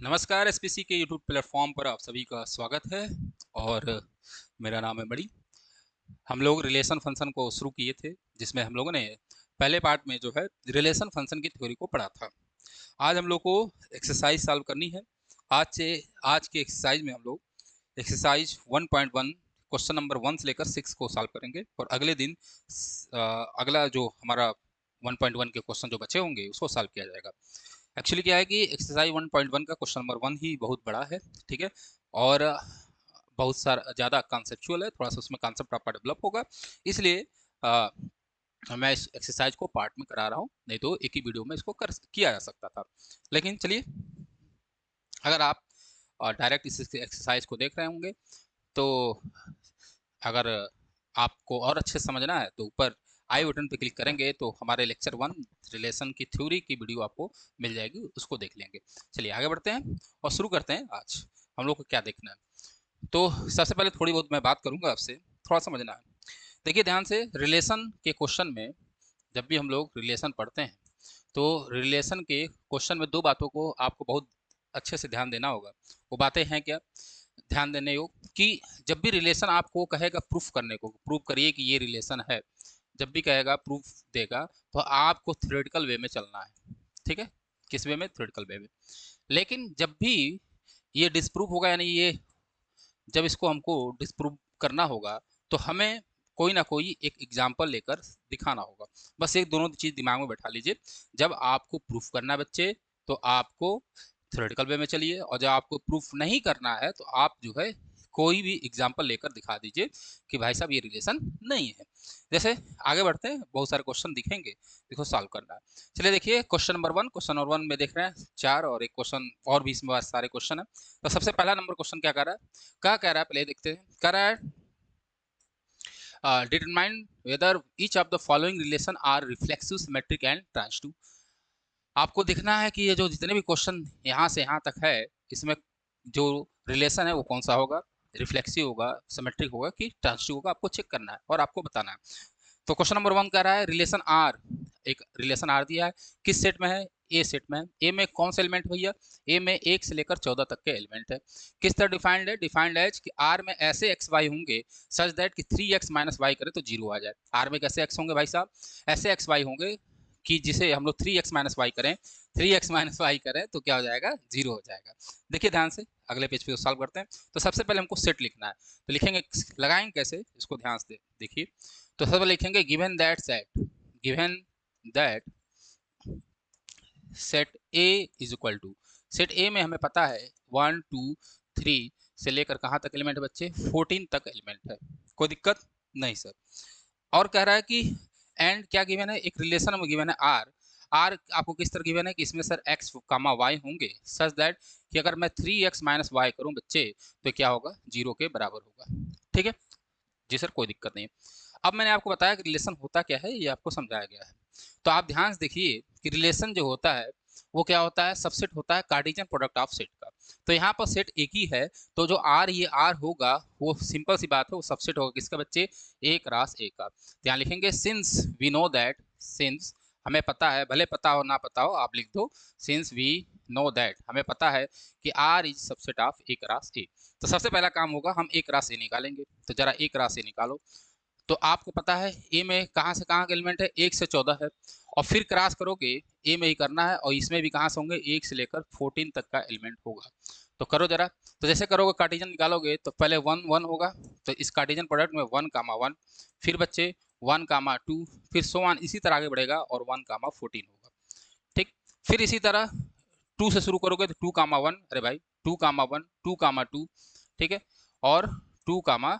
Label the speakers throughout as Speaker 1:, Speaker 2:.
Speaker 1: नमस्कार एसपीसी के YouTube platform पर आप सभी का स्वागत है। और मेरा नाम है मणि। हम लोग रिलेशन फंक्शन को शुरू किए थे, जिसमें हम लोगों ने पहले पार्ट में जो है रिलेशन फंक्शन की थ्योरी को पढ़ा था। आज हम लोग को एक्सरसाइज सॉल्व करनी है। आज के एक्सरसाइज में हम लोग एक्सरसाइज 1.1 क्वेश्चन नंबर 1 से लेकर 6 को सॉल्व करेंगे, और अगले दिन अगला जो हमारा 1.1 के क्वेश्चन जो बचे होंगे उसको सॉल्व किया जाएगा। एक्चुअली क्या है कि एक्सरसाइज 1.1 का क्वेश्चन नंबर 1 ही बहुत बड़ा है, ठीक है, और बहुत सारा ज़्यादा कॉन्सेप्चुअल है, थोड़ा सा उसमें कॉन्सेप्ट आपका डेवलप होगा, इसलिए मैं इस एक्सरसाइज को पार्ट में करा रहा हूँ, नहीं तो एक ही वीडियो में इसको किया जा सकता था। लेकिन चलिए, अगर आप डायरेक्ट इस एक्सरसाइज को देख रहे होंगे तो अगर आपको और अच्छे से समझना है तो ऊपर आई बटन पे क्लिक करेंगे तो हमारे लेक्चर 1 रिलेशन की थ्योरी की वीडियो आपको मिल जाएगी, उसको देख लेंगे। चलिए आगे बढ़ते हैं और शुरू करते हैं। आज हम लोग को क्या देखना है, तो सबसे पहले थोड़ी बहुत मैं बात करूंगा आपसे, थोड़ा समझना है। देखिए ध्यान से, रिलेशन के क्वेश्चन में जब भी हम लोग रिलेशन पढ़ते हैं तो रिलेशन के क्वेश्चन में दो बातों को आपको बहुत अच्छे से ध्यान देना होगा। वो बातें हैं क्या ध्यान देने योग कि जब भी रिलेशन आपको कहेगा प्रूफ करने को, प्रूफ करिए कि ये रिलेशन है, जब भी कहेगा प्रूफ देगा तो आपको थ्योरेटिकल वे में चलना है, ठीक है, किस वे में, थ्योरेटिकल वे में। लेकिन जब भी ये डिस्प्रूव होगा, यानी ये जब इसको हमको डिस्प्रूव करना होगा तो हमें कोई ना कोई एक एग्जाम्पल लेकर दिखाना होगा। बस एक दोनों चीज दिमाग में बैठा लीजिए। जब आपको प्रूफ करना है बच्चे तो आपको थ्योरेटिकल वे में चलिए, और जब आपको प्रूफ नहीं करना है तो आप जो है कोई भी एग्जाम्पल लेकर दिखा दीजिए कि भाई साहब ये रिलेशन नहीं है। जैसे आगे बढ़ते हैं, बहुत सारे क्वेश्चन दिखेंगे, देखो सॉल्व करना है। चलिए देखिए, क्वेश्चन नंबर 1 में देख रहे हैं 4, और एक क्वेश्चन और भी इसमें बहुत सारे क्वेश्चन है। तो सबसे पहला नंबर क्वेश्चन क्या कर रहा है, क्या कह रहा है पहले देखते हैं। कह रहा है determine whether each of the following relation are reflexive, symmetric and transitive. आपको दिखना है कि ये जो जितने भी क्वेश्चन यहाँ से यहाँ तक है, इसमें जो रिलेशन है वो कौन सा होगा, रिफ्लेक्सिव होगा, सिमेट्रिक होगा कि ट्रांजिटिव होगा, आपको चेक करना है और आपको बताना है। तो क्वेश्चन नंबर 1 कह रहा है रिलेशन आर, एक रिलेशन आर दिया है, किस सेट में है, ए सेट में है। ए में कौन से एलिमेंट भैया, ए में 1 से लेकर 14 तक के एलिमेंट है। किस तरह डिफाइंड है, डिफाइंड एज कि आर में ऐसे एक्स वाई होंगे सच दैट कि 3x माइनस वाई करे तो जीरो आ जाए। आर में कैसे एक्स होंगे भाई साहब, ऐसे एक्स वाई होंगे कि जिसे हम लोग 3x माइनस वाई करें, 3x माइनस वाई करें तो क्या हो जाएगा, जीरो हो जाएगा। देखिए ध्यान से, अगले पेज पे सॉल्व करते हैं। तो सबसे पहले हमको सेट लिखना है, तो लिखेंगे, लगाएंगे कैसे इसको ध्यान से देखिए। तो सबसे लिखेंगे given that set, given that set A is equal to, set A में हमें पता है 1 2 3 से लेकर कहाँ तक एलिमेंट है बच्चे, 14 तक एलिमेंट है, कोई दिक्कत नहीं सर। और कह रहा है कि एंड क्या गिवन है, एक रिलेशन में गिवन है आर। आर आपको किस तरह गिवन है कि इसमें सर एक्स कामा वाई होंगे सच दैट कि अगर मैं 3x माइनस वाई करूँ बच्चे तो क्या होगा, जीरो के बराबर होगा, ठीक है जी सर, कोई दिक्कत नहीं। अब मैंने आपको बताया कि रिलेशन होता क्या है, ये आपको समझाया गया है। तो आप ध्यान से देखिए कि रिलेशन जो होता है वो क्या होता है, सबसेट होता है कार्टेशियन प्रोडक्ट ऑफ सेट का। तो यहाँ पर सेट एक ही है, तो जो आर ये आर होगा वो सिंपल सी बात है, वो सबसेट होगा किसका बच्चे, ए क्रॉस ए का। तो यहाँ लिखेंगे since we know that, since हमें पता है, भले पता हो ना पता हो आप लिख दो, सिंस वी नो दैट हमें पता है कि R is subset of A cross A. तो सबसे पहला काम होगा हम ए क्रॉस ए निकालेंगे। तो जरा ए क्रॉस ए निकालो। तो आपको पता है ए में कहाँ से कहाँ का एलिमेंट है, 1 से 14 है, और फिर क्रॉस करोगे ए में ही करना है, और इसमें भी कहाँ से होंगे, 1 से लेकर 14 तक का एलिमेंट होगा। तो करो जरा। तो जैसे करोगे कार्टेशियन निकालोगे तो पहले 1 1 होगा, तो इस कार्टेशियन प्रोडक्ट में 1 कामा 1, फिर बच्चे 1 कामा 2, फिर सो ऑन इसी तरह आगे बढ़ेगा और 1 कामा 14 होगा, ठीक। फिर इसी तरह 2 से शुरू करोगे तो 2 कामा 1, अरे भाई 2 कामा 1, 2 कामा 2, ठीक है, और 2 कामा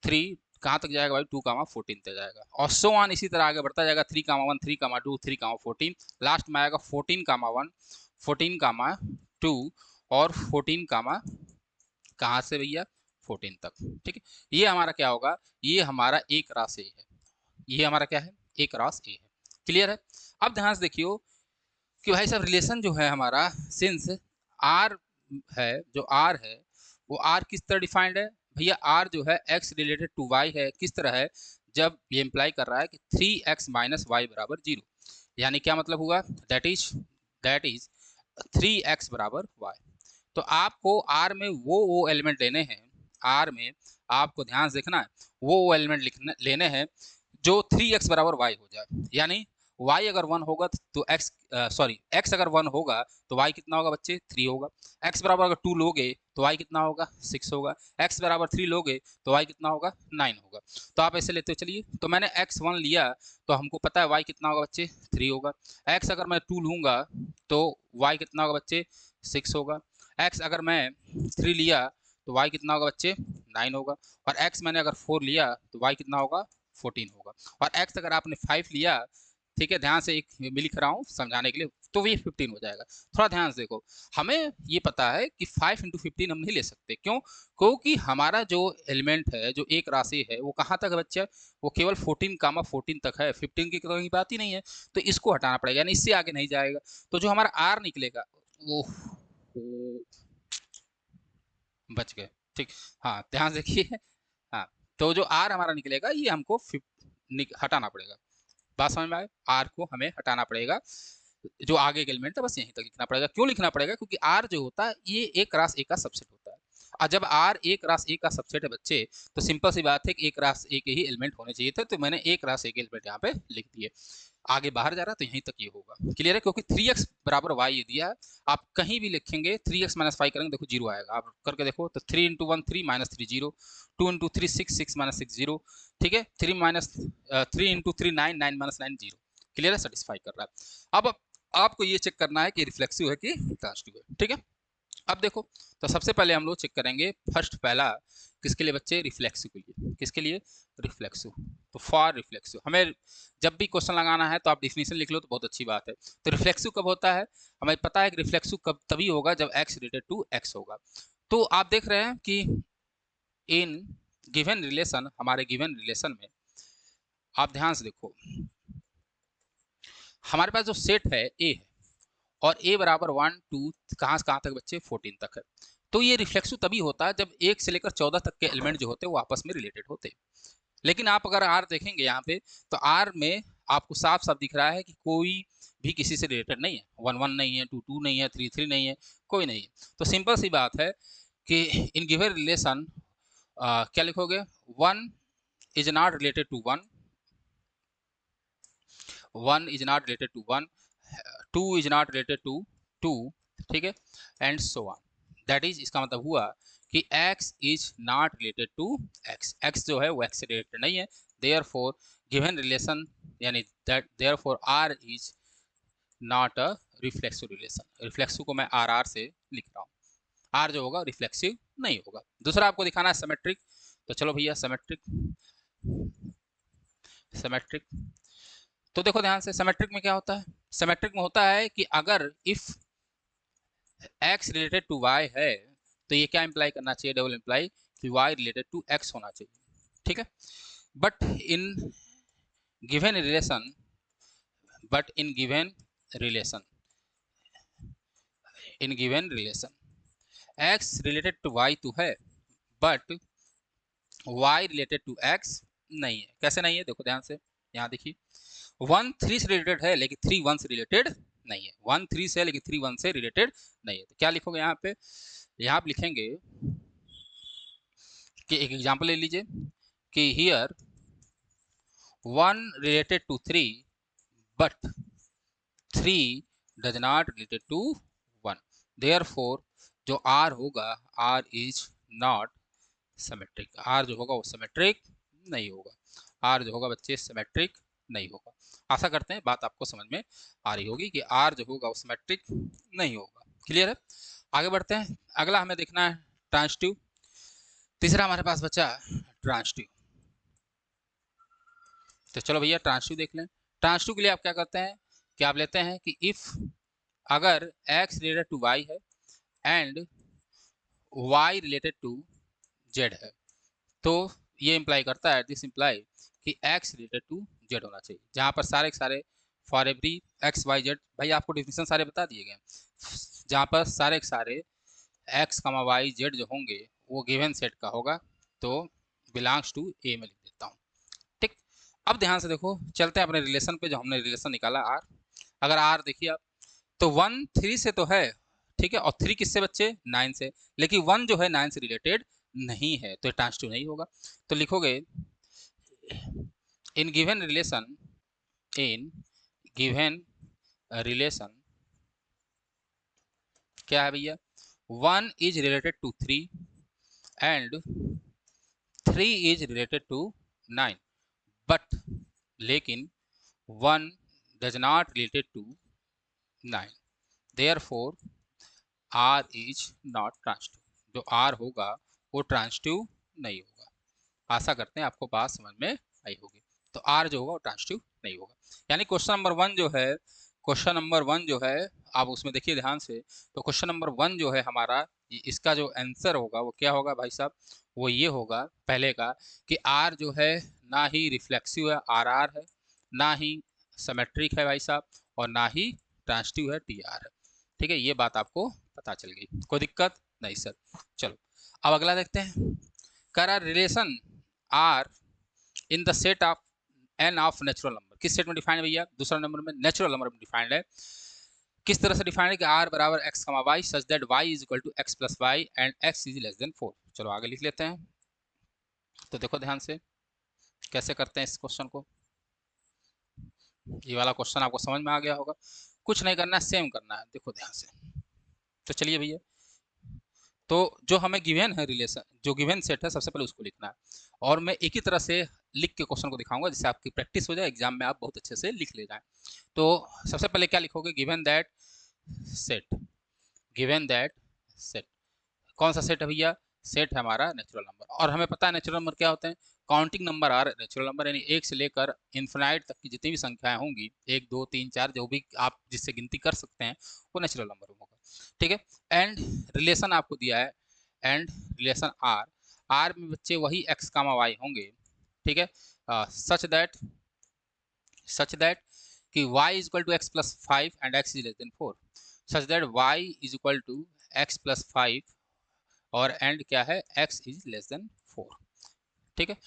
Speaker 1: 3 कहाँ तक जाएगा भाई, 2 कामा 14 तक जाएगा, और सो ऑन इसी तरह आगे बढ़ता जाएगा, 3 कामा 1, 3 कामा 2, 3 कामा 14, लास्ट में आएगा 14 कामा 1, 14 कामा 2, और 14 कामा कहाँ से भैया, 14 तक, ठीक है। ये हमारा क्या होगा, ये हमारा एक रास ए है, ये हमारा क्या है, एक रास ए है। क्लियर है। अब ध्यान से देखियो कि भाई साहब रिलेशन जो है हमारा, सिंस आर है, जो आर है वो आर किस तरह डिफाइंड है भैया, आर जो है एक्स रिलेटेड टू वाई है, किस तरह है, जब ये इंप्लाई कर रहा है कि 3x माइनस वाई बराबर जीरो। यानी क्या मतलब हुआ, दैट इज 3x बराबर y। तो आपको आर में वो एलिमेंट लेने हैं, आर में आपको ध्यान से देखना है, वो एलिमेंट लेने हैं जो 3x बराबर y हो जाए। यानी y अगर 1 होगा तो x x अगर 1 होगा तो y कितना होगा बच्चे, 3 होगा। x बराबर अगर 2 लोगे तो y कितना होगा, 6 होगा। x बराबर 3 लोगे तो y कितना होगा, 9 होगा। तो आप ऐसे लेते हो, चलिए तो मैंने x1 लिया तो हमको पता है y कितना होगा बच्चे, 3 होगा। x अगर मैं 2 लूंगा तो y कितना होगा बच्चे, 6 होगा। x अगर मैं 3 लिया तो y कितना होगा बच्चे, 9 होगा। और x मैंने अगर 4 लिया तो y कितना होगा, 14 होगा। और x अगर आपने 5 लिया, ठीक है, ध्यान से एक मैं लिख रहा हूँ समझाने के लिए, तो ये 15 हो जाएगा। थोड़ा ध्यान से देखो, हमें ये पता है कि 5 इंटू 15 हम नहीं ले सकते। क्यों? क्योंकि हमारा जो एलिमेंट है, जो एक राशि है, वो कहाँ तक है बच्चे, वो केवल 14 तक है, 15 की कोई बात ही नहीं है। तो इसको हटाना पड़ेगा, यानी इससे आगे नहीं जाएगा। तो जो हमारा आर निकलेगा वो बच गए, ठीक। हाँ ध्यान से देखिए, हाँ, तो जो आर हमारा निकलेगा ये हमको हटाना पड़ेगा। बात समझ में आए, आर को हमें हटाना पड़ेगा। जो आगे का एलिमेंट है बस यहीं तक लिखना पड़ेगा। क्यों लिखना पड़ेगा? क्योंकि आर जो होता है ये एक रास ए का सबसेट होता है। और जब आर एक रास ए का सबसेट है बच्चे, तो सिंपल सी बात है कि एक रास ए के ही एलिमेंट होने चाहिए थे, तो मैंने एक रास ए के एलिमेंट यहाँ पे लिख दिए। आगे बाहर जा रहा है तो यहीं तक ये होगा, क्लियर है? क्योंकि 3x बराबर y ये दिया है, आप कहीं भी लिखेंगे 3x माइनस 5 करेंगे, देखो जीरो आएगा। आप करके देखो तो 3 into 1 3 minus 3 zero, 2 into 3 6 6 minus 6 zero, ठीक है। 3 इंटू 3 9 9 माइनस 9 जीरो, क्लियर है? सेटिस्फाई कर रहा है। अब आपको ये चेक करना है कि रिफ्लेक्सिव है कि ट्रांसटिव है, ठीक है। अब देखो, तो सबसे पहले हम लोग चेक करेंगे फर्स्ट पहला किसके लिए बच्चे, रिफ्लेक्सिव के लिए। किसके लिए? रिफ्लेक्सिव। तो फॉर रिफ्लेक्सिव हमें जब भी क्वेश्चन लगाना है तो आप डिफिनेशन लिख लो तो बहुत अच्छी बात है। तो रिफ्लेक्सिव कब होता है? हमें पता है कि रिफ्लेक्सिव कब तभी होगा जब x रिलेटेड टू x होगा। तो आप देख रहे हैं कि इन गिवन रिलेशन, हमारे गिवन रिलेशन में आप ध्यान से देखो, हमारे पास जो सेट है ए है, और ए बराबर 1 2 कहाँ से कहाँ तक बच्चे, 14 तक है। तो ये रिफ्लेक्सिव तभी होता है जब 1 से लेकर 14 तक के एलिमेंट जो होते हैं वो आपस में रिलेटेड होते हैं। लेकिन आप अगर आर देखेंगे यहाँ पे, तो आर में आपको साफ साफ दिख रहा है कि कोई भी किसी से रिलेटेड नहीं है। 1 1 नहीं है, 2 2 नहीं है, 3 3 नहीं है, कोई नहीं है। तो सिंपल सी बात है कि इन गिवन रिलेशन क्या लिखोगे, 1 is not related to 1, 1 is not related to 1, 2 is not related to 2, ठीक है, and so on. That is, इसका मतलब हुआ कि x is not related to x, x जो है वो x से रिलेटेड नहीं है। देयरफॉर गिवन रिलेशन, यानी that therefore r is not a reflexive relation. Reflexive को मैं आर आर से लिख रहा हूँ, r जो होगा रिफ्लेक्सिव नहीं होगा। दूसरा आपको दिखाना है सिमेट्रिक। तो चलो भैया सिमेट्रिक, सिमेट्रिक। तो देखो ध्यान से, सिमेट्रिक में क्या होता है? सिमेट्रिक में होता है कि अगर if x related to y है तो ये क्या इंप्लाई करना चाहिए, डबल इंप्लाई कि y रिलेटेड टू x होना चाहिए, ठीक है। But in given relation, but in given relation, in given relation x related to y तो है, but y related to x नहीं है। कैसे नहीं है? देखो ध्यान से, यहाँ देखिए, 1 3 से रिलेटेड है लेकिन 3 1 से रिलेटेड नहीं है। 1 3 से है लेकिन 3 1 से रिलेटेड नहीं है। तो क्या लिखोगे यहाँ पे? यहाँ आप लिखेंगे कि एक एग्जांपल ले लीजिए कि here 1 related to 3 but 3 does not related to 1, therefore जो r होगा, r is not symmetric. r जो होगा वो सिमेट्रिक नहीं होगा, r जो होगा बच्चे सिमेट्रिक नहीं होगा। आशा करते हैं बात आपको समझ में आ रही होगी कि r जो होगा वो सिमेट्रिक नहीं होगा, क्लियर है? आगे बढ़ते हैं, अगला हमें देखना है ट्रांसटिव। तीसरा हमारे पास बचा ट्रांसटिव। तो चलो भैया ट्रांसटिव देख लें। ट्रांसटिव के लिए आप क्या करते हैं कि आप लेते हैं कि इफ अगर x रिलेटेड टू y है and y related to z है, तो ये इंप्लाई करता है, दिस इंप्लाई कि x रिलेटेड टू z होना चाहिए। जहां पर सारे के सारे for every x y z, भाई आपको डिफिनेशन सारे बता दिए गए, जहां पर सारे के सारे x y z जो होंगे वो गिवन सेट का होगा, तो बिलोंग्स टू ए में लिख देता हूँ, ठीक। अब ध्यान से देखो, चलते हैं अपने रिलेशन पे, जो हमने रिलेशन निकाला आर। अगर आर देखिए आप, तो 1 3 से तो है, ठीक है, और 3 किससे बच्चे 9 से, लेकिन 1 जो है 9 से रिलेटेड नहीं है, तो ट्रांसटिव नहीं होगा। तो लिखोगे in given relation, in given relation क्या है भैया, 1 is related to 3 and 3 is related to 9, but लेकिन 1 does not related to 9, therefore R is not transitive. जो R होगा वो ट्रांसटिव नहीं होगा। आशा करते हैं आपको बात समझ में आई होगी। तो R जो होगा वो ट्रांसटिव नहीं होगा। यानी क्वेश्चन नंबर 1 जो है, क्वेश्चन नंबर 1 जो है, आप उसमें देखिए ध्यान से, तो क्वेश्चन नंबर 1 जो है हमारा, इसका जो आंसर होगा वो क्या होगा भाई साहब, वो ये होगा पहले का कि R जो है ना ही रिफ्लेक्सिव है, RR है, ना ही सिमेट्रिक है भाई साहब, और ना ही ट्रांसटिव है, TR है। ठीक है, ये बात आपको पता चल गई, कोई दिक्कत नहीं सर। चलो अब अगला देखते हैं। कर R relation R in the set of N of natural number, किस सेट में डिफाइंड है भैया, दूसरा नंबर में नेचुरल नंबर में डिफाइंड है। किस तरह से डिफाइंड है कि आर बराबर x comma y such that y is equal to x plus y and x is less than 4। चलो आगे लिख लेते हैं। तो देखो ध्यान से कैसे करते हैं इस क्वेश्चन को। ये वाला क्वेश्चन आपको समझ में आ गया होगा, कुछ नहीं करना है, सेम करना है, देखो ध्यान से। तो चलिए भैया, तो जो हमें गिवन है रिलेशन, जो गिवन सेट है, सबसे पहले उसको लिखना है, और मैं एक ही तरह से लिख के क्वेश्चन को दिखाऊंगा जिससे आपकी प्रैक्टिस हो जाए, एग्जाम में आप बहुत अच्छे से लिख ले जाएं। तो सबसे पहले क्या लिखोगे, given that set, given that set, कौन सा सेट है भैया, सेट है हमारा नेचुरल नंबर, और हमें पता है नेचुरल नंबर क्या होते हैं, counting number are natural number, यानी 1 से लेकर इन्फिनाइट तक की जितनी भी संख्याएं होंगी, 1 2 3 4 जो भी आप जिससे गिनती कर सकते हैं, वो नेचुरल नंबर होगा। ठीक है, एंड रिलेशन आपको दिया है, एंड रिलेशन आर, आर में बच्चे वही एक्स कामा वाई होंगे, ठीक है, सच दैट कि y is equal to x plus 5 and x is less than 4, such that y is equal to x plus 5 और एंड क्या है, x इज लेस देन 4। ठीक है,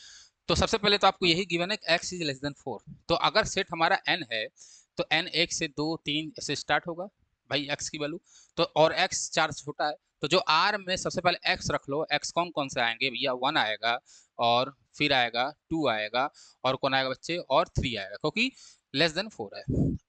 Speaker 1: तो सबसे पहले तो आपको यही गिवन है कि x इज लेस देन 4। तो अगर सेट हमारा n है तो n 1 से 2 3 ऐसे स्टार्ट होगा भाई x की वैल्यू, तो और x 4 से छोटा है, तो जो r में सबसे पहले x रख लो, x कौन कौन से आएंगे भैया, 1 आएगा, और फिर आएगा 2 आएगा, और कौन आएगा बच्चे, और 3 आएगा, क्योंकि लेस देन 4 है।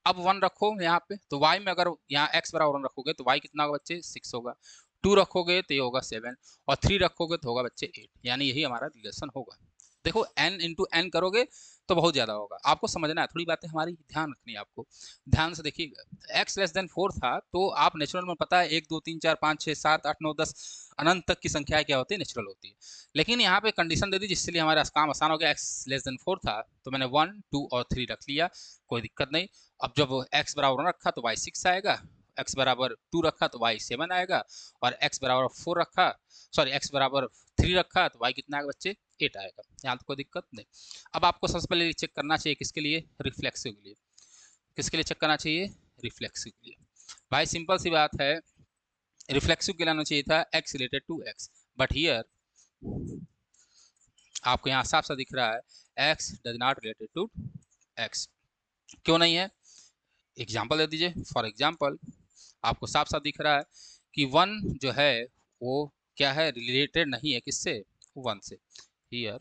Speaker 1: अब 1 रखो यहाँ पे, तो y में अगर यहाँ x बराबर 1 रखोगे तो y कितना होगा बच्चे, 6 होगा, 2 रखोगे तो ये होगा 7, और 3 रखोगे तो होगा बच्चे 8, यानी यही हमारा रिलेशन होगा। देखो n इंटू एन करोगे तो बहुत ज़्यादा होगा, आपको समझना है, थोड़ी बातें हमारी ध्यान रखनी है आपको, ध्यान से देखिएगा। x लेस देन 4 था, तो आप नेचुरल में पता है 1 2 3 4 5 6 7 8 9 10 अनंत तक की संख्या क्या होती है, नेचुरल होती है। लेकिन यहाँ पे कंडीशन दे दी जिससे लिए हमारा काम आसान हो गया, x लेस देन 4 था तो मैंने 1 2 और 3 रख लिया, कोई दिक्कत नहीं। अब जब x बराबर 1 रखा तो y 6 आएगा, x बराबर 2 रखा तो y 7 आएगा, और x बराबर 4 रखा, सॉरी x बराबर 3 रखा तो y कितना आएगा बच्चे, 8 आएगा। यहाँ तो कोई दिक्कत नहीं। अब आपको सबसे पहले चेक करना चाहिए किसके लिए, रिफ्लेक्सिव के लिए। किसके लिए चेक करना चाहिए, रिफ्लेक्सिव के लिए। भाई सिंपल सी बात है, रिफ्लेक्सिव के लिए आना चाहिए था x related to x, but here आपको यहाँ साफ साफ दिख रहा है x does not related to x। क्यों नहीं है, एग्जाम्पल दे दीजिए। फॉर एग्जाम्पल आपको साफ साफ दिख रहा है कि 1 जो है वो क्या है, रिलेटेड नहीं है किससे, 1 से, हियर,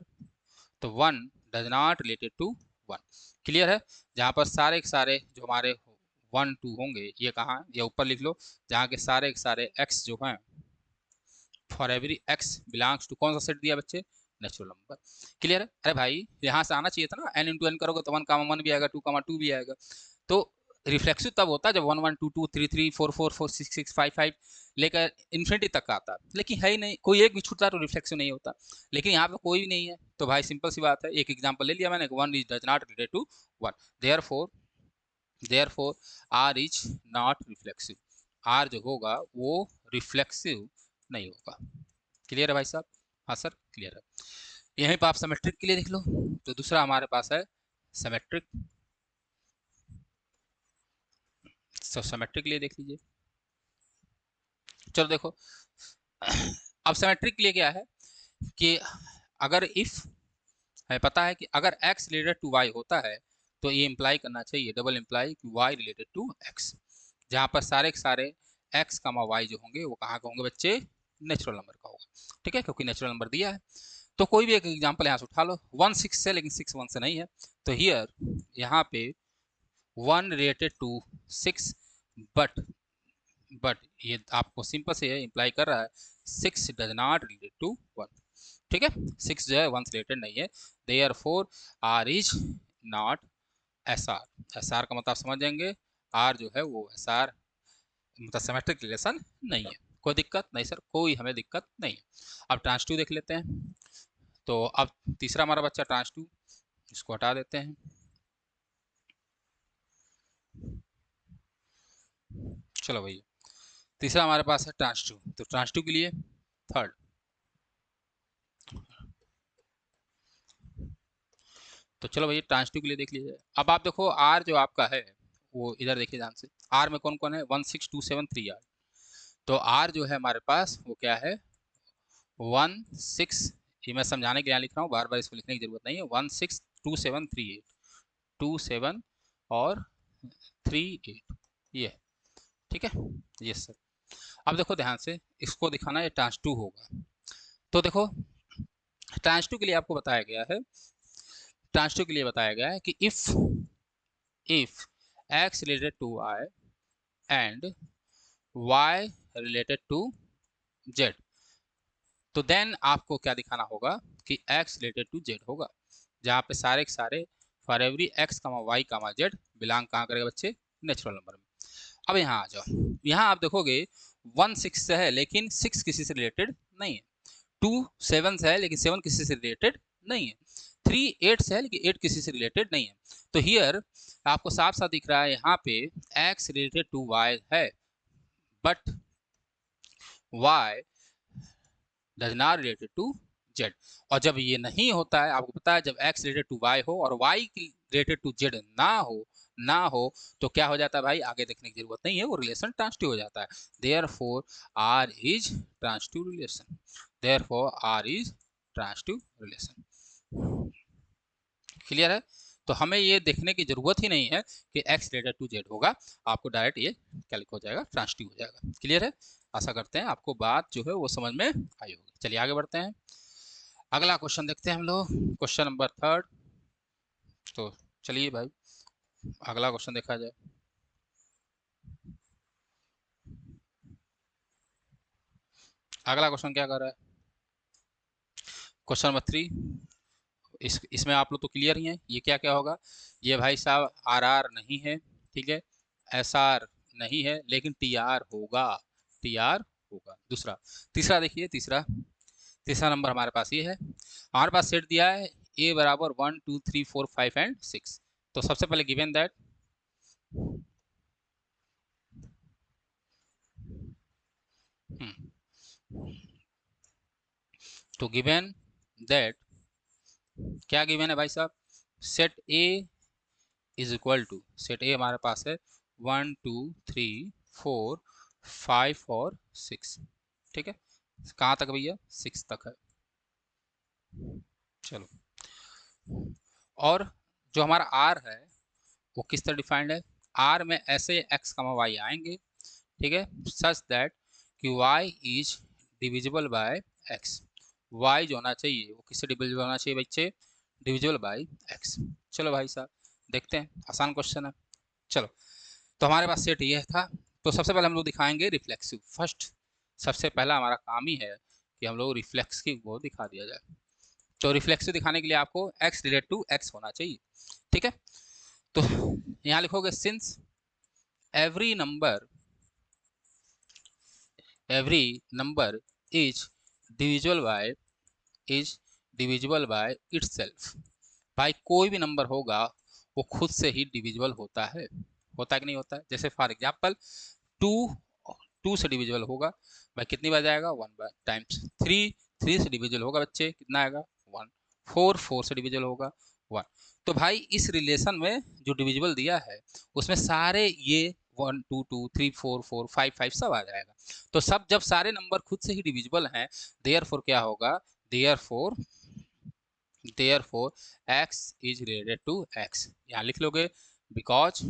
Speaker 1: तो 1 does not related to 1। Clear है, जहाँ पर सारे के सारे जो हमारे 1 2 होंगे, ये कहाँ, ये ऊपर लिख लो, जहाँ के सारे x जो हैं, for every x belongs to, कौन सा सेट दिया बच्चे, नेचुरल नंबर। क्लियर है, अरे भाई यहाँ से आना चाहिए था ना, n इंटू एन करोगे तो 1 कामा 1 भी आएगा, 2 कामा 2 भी आएगा। तो रिफ्लेक्सिव तब होता है जब 1 1 2 2 3 3 4 4 4 6 6 5 5 लेकर इन्फिनिटी तक का आता, लेकिन है ही नहीं, कोई एक भी छूटता तो रिफ्लेक्सिव नहीं होता, लेकिन यहाँ पे कोई भी नहीं है, तो भाई सिंपल सी बात है, एक एग्जांपल ले लिया मैंने, 1 is does not related to 1, therefore r is not reflexive, r जो होगा वो रिफ्लेक्सिव नहीं होगा। क्लियर है भाई साहब, हाँ सर क्लियर है। यहीं पर आप सिमेट्रिक के लिए देख लो, तो दूसरा हमारे पास है सिमेट्रिक, तो सिमेट्रिक के लिए देख लीजिए। चलो देखो, अब सिमेट्रिक के लिए क्या है कि अगर इफ हमें पता है कि अगर x रिलेटेड टू y होता है तो ये इंप्लाई करना चाहिए, डबल इंप्लाई कि y रिलेटेड टू x, जहाँ पर सारे के सारे x कमा y जो होंगे वो कहाँ के होंगे बच्चे, नेचुरल नंबर का होगा। ठीक है, क्योंकि नेचुरल नंबर दिया है। तो कोई भी एक एग्जांपल यहाँ से उठा लो। 1 6 से, लेकिन 6 1 से नहीं है, तो हियर यहाँ पे 1 रिलेटेड टू 6, बट ये आपको सिंपल से इंप्लाई कर रहा है 6 डज नॉट रिलेटेड टू 1। ठीक है, 6 जो है 1 से रिलेटेड नहीं है, therefore r is not SR। SR का मतलब समझ जाएंगे, R जो है वो SR मतलब सिमेट्रिक रिलेशन नहीं है। कोई दिक्कत नहीं सर, कोई हमें दिक्कत नहीं है। अब ट्रांस टू देख लेते हैं। तो अब तीसरा हमारा बच्चा ट्रांस टू, इसको हटा देते हैं। चलो भैया, तीसरा हमारे पास है ट्रांस टू। तो ट्रांस टू के लिए थर्ड, तो चलो भैया ट्रांस टू के लिए देख लीजिए। अब आप देखो आर जो आपका है वो इधर देखिए ध्यान से, आर में कौन कौन है, 16273 आर। तो आर जो है हमारे पास वो क्या है, 16, ये मैं समझाने के लिए यहाँ लिख रहा हूँ, बार बार इसको लिखने की जरूरत नहीं है। 162738, 27 और 38, ये ठीक है। Yes sir. अब देखो ध्यान से, इसको दिखाना है ट्रांस टू होगा। तो देखो ट्रांस टू के लिए आपको बताया गया है, ट्रांस टू के लिए बताया गया है कि if x related to y and y related to z, तो देन आपको क्या दिखाना होगा कि x रिलेटेड टू z होगा, जहाँ पे सारे के सारे फॉर एवरी x कमा वाई कमा जेड बिलोंग कहाँ करेगा बच्चे, नेचुरल नंबर में। अब यहाँ आ जाओ, यहाँ आप देखोगे 1 6 से है लेकिन 6 किसी से रिलेटेड नहीं है, 2 7 से है लेकिन 7 किसी से रिलेटेड नहीं है, 3 8 से है लेकिन 8 किसी से रिलेटेड नहीं है। तो हियर आपको साफ साफ दिख रहा है यहाँ पे x रिलेटेड टू y है, but y does not related to z। और जब ये नहीं होता है, आपको पता है जब x रिलेटेड टू y हो और y रिलेटेड टू z ना हो तो क्या हो जाता है भाई, आगे देखने की जरूरत नहीं है, वो रिलेशन ट्रांसटिव हो जाता है। Therefore r is transitive relation, therefore r is transitive relation. Clear है? तो हमें ये देखने की जरूरत ही नहीं है कि x रिलेटेड टू z होगा, आपको डायरेक्ट ये कैलकुलेट हो जाएगा, ट्रांसटिव हो जाएगा। क्लियर है? आशा करते हैं आपको बात जो है वो समझ में आई होगी। चलिए आगे बढ़ते हैं, अगला क्वेश्चन देखते हैं हम लोग, क्वेश्चन नंबर थर्ड। तो चलिए भाई अगला क्वेश्चन देखा जाए। अगला क्वेश्चन क्या कर रहा है, क्वेश्चन नंबर 3। इसमें आप लोग तो क्लियर ही हैं, ये क्या क्या होगा, ये भाई साहब आर नहीं है, ठीक है, SR नहीं है, लेकिन TR होगा, TR होगा। दूसरा, तीसरा देखिए, तीसरा नंबर हमारे पास ये है, हमारे पास सेट दिया है A बराबर 1 2 3 4 5 एंड 6। तो सबसे पहले गिवन दैट, तो गिवन दैट क्या गिवन है भाई साहब, set A is equal to, set A हमारे पास है 1 2 3 4 5 और 6। ठीक है, कहाँ तक भैया, 6 तक है। चलो, और जो हमारा R है वो किस तरह डिफाइंड है, R में ऐसे x कमा y आएंगे, ठीक है, सच दैट कि y is divisible bye x। y जो होना चाहिए वो किससे डिविजिबल होना चाहिए बच्चे, डिविजिबल बाय x। चलो भाई साहब देखते हैं, आसान क्वेश्चन है। चलो, तो हमारे पास सेट ये था, तो सबसे पहले हम लोग दिखाएंगे रिफ्लेक्सिव फर्स्ट। सबसे पहला हमारा काम ही है कि हम लोग रिफ्लेक्स की वो दिखा दिया जाए। तो रिफ्लेक्सिव दिखाने के लिए आपको x रिलेटेड टू x होना चाहिए, ठीक है। तो यहाँ लिखोगे since every number is divisible by itself. भाई कोई भी नंबर होगा वो खुद से ही डिविजिबल होता है कि नहीं होता है। जैसे फॉर एग्जांपल 2 2 से डिविजिबल होगा भाई, कितनी बार जाएगा, 1 बार। टाइम्स 3 3 से डिविजिबल होगा बच्चे, कितना आएगा, 1। 4 4 से डिविजिबल होगा, 1। तो भाई इस रिलेशन में जो डिविजिबल दिया है उसमें सारे ये 1 2 2 3 4 4 5 5 सब आ जाएगा। तो सब जब सारे नंबर खुद से ही डिविजिबल हैं, देयरफॉर क्या होगा, therefore x is related to x। यहाँ लिख लोगे बिकॉज,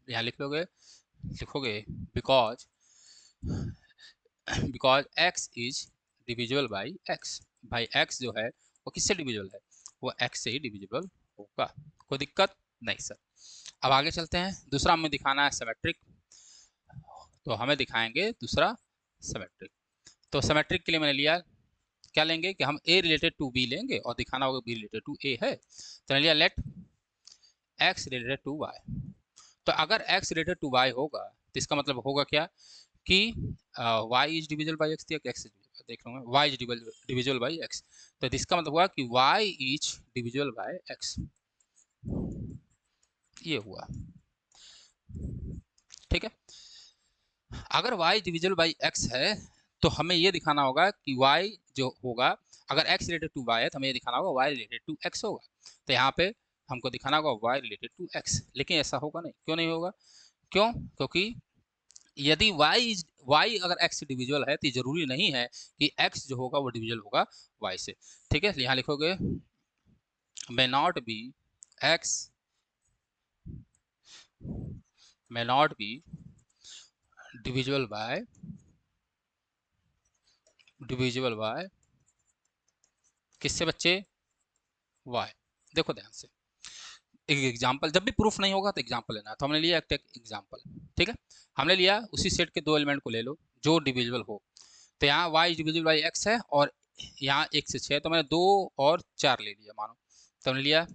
Speaker 1: यहाँ लिख लोगे लिखोगे because because x is divisible by x। भाई x जो है वो किससे डिविजिबल है, वो x से ही डिविजिबल होगा। कोई दिक्कत नहीं सर। अब आगे चलते हैं, दूसरा हमें दिखाना है सिमेट्रिक, तो हमें दिखाएंगे दूसरा सिमेट्रिक। तो सिमेट्रिक के लिए मैंने लिया, क्या लेंगे कि हम a रिलेटेड टू b लेंगे और दिखाना होगा b रिलेटेड टू a है, तो मैंने लिया let x related to y। तो अगर x रिलेटेड टू y होगा तो इसका मतलब होगा क्या कि y is divisible by x, x देख रहा हूँ y is divisible by x, तो इसका मतलब हुआ कि y is divisible by x, ये हुआ। ठीक है, अगर y डिविजिबल बाई x है तो हमें ये दिखाना होगा कि y जो होगा, अगर x रिलेटेड टू y है तो हमें ये दिखाना होगा y रिलेटेड टू x होगा। तो यहाँ पे हमको दिखाना होगा y रिलेटेड टू x, लेकिन ऐसा होगा नहीं। क्यों नहीं होगा? क्यों? क्योंकि यदि y अगर x से डिविजिबल है तो जरूरी नहीं है कि x जो होगा वो डिविजिबल होगा y से। ठीक है, यहाँ लिखोगे may not be x may not be divisible by किससे बच्चे? y। देखो ध्यान से, एक एग्जाम्पल, जब भी प्रूफ नहीं होगा तो एग्जाम्पल लेना है। तो हमने लिया एक एग्जाम्पल, ठीक है, हमने लिया उसी सेट के दो एलिमेंट को ले लो जो डिविजिबल हो। तो यहाँ y डिविजिबल बाई x है और यहाँ 1 से 6, तो मैंने 2 और 4 ले लिया मानो, तो हमने लिया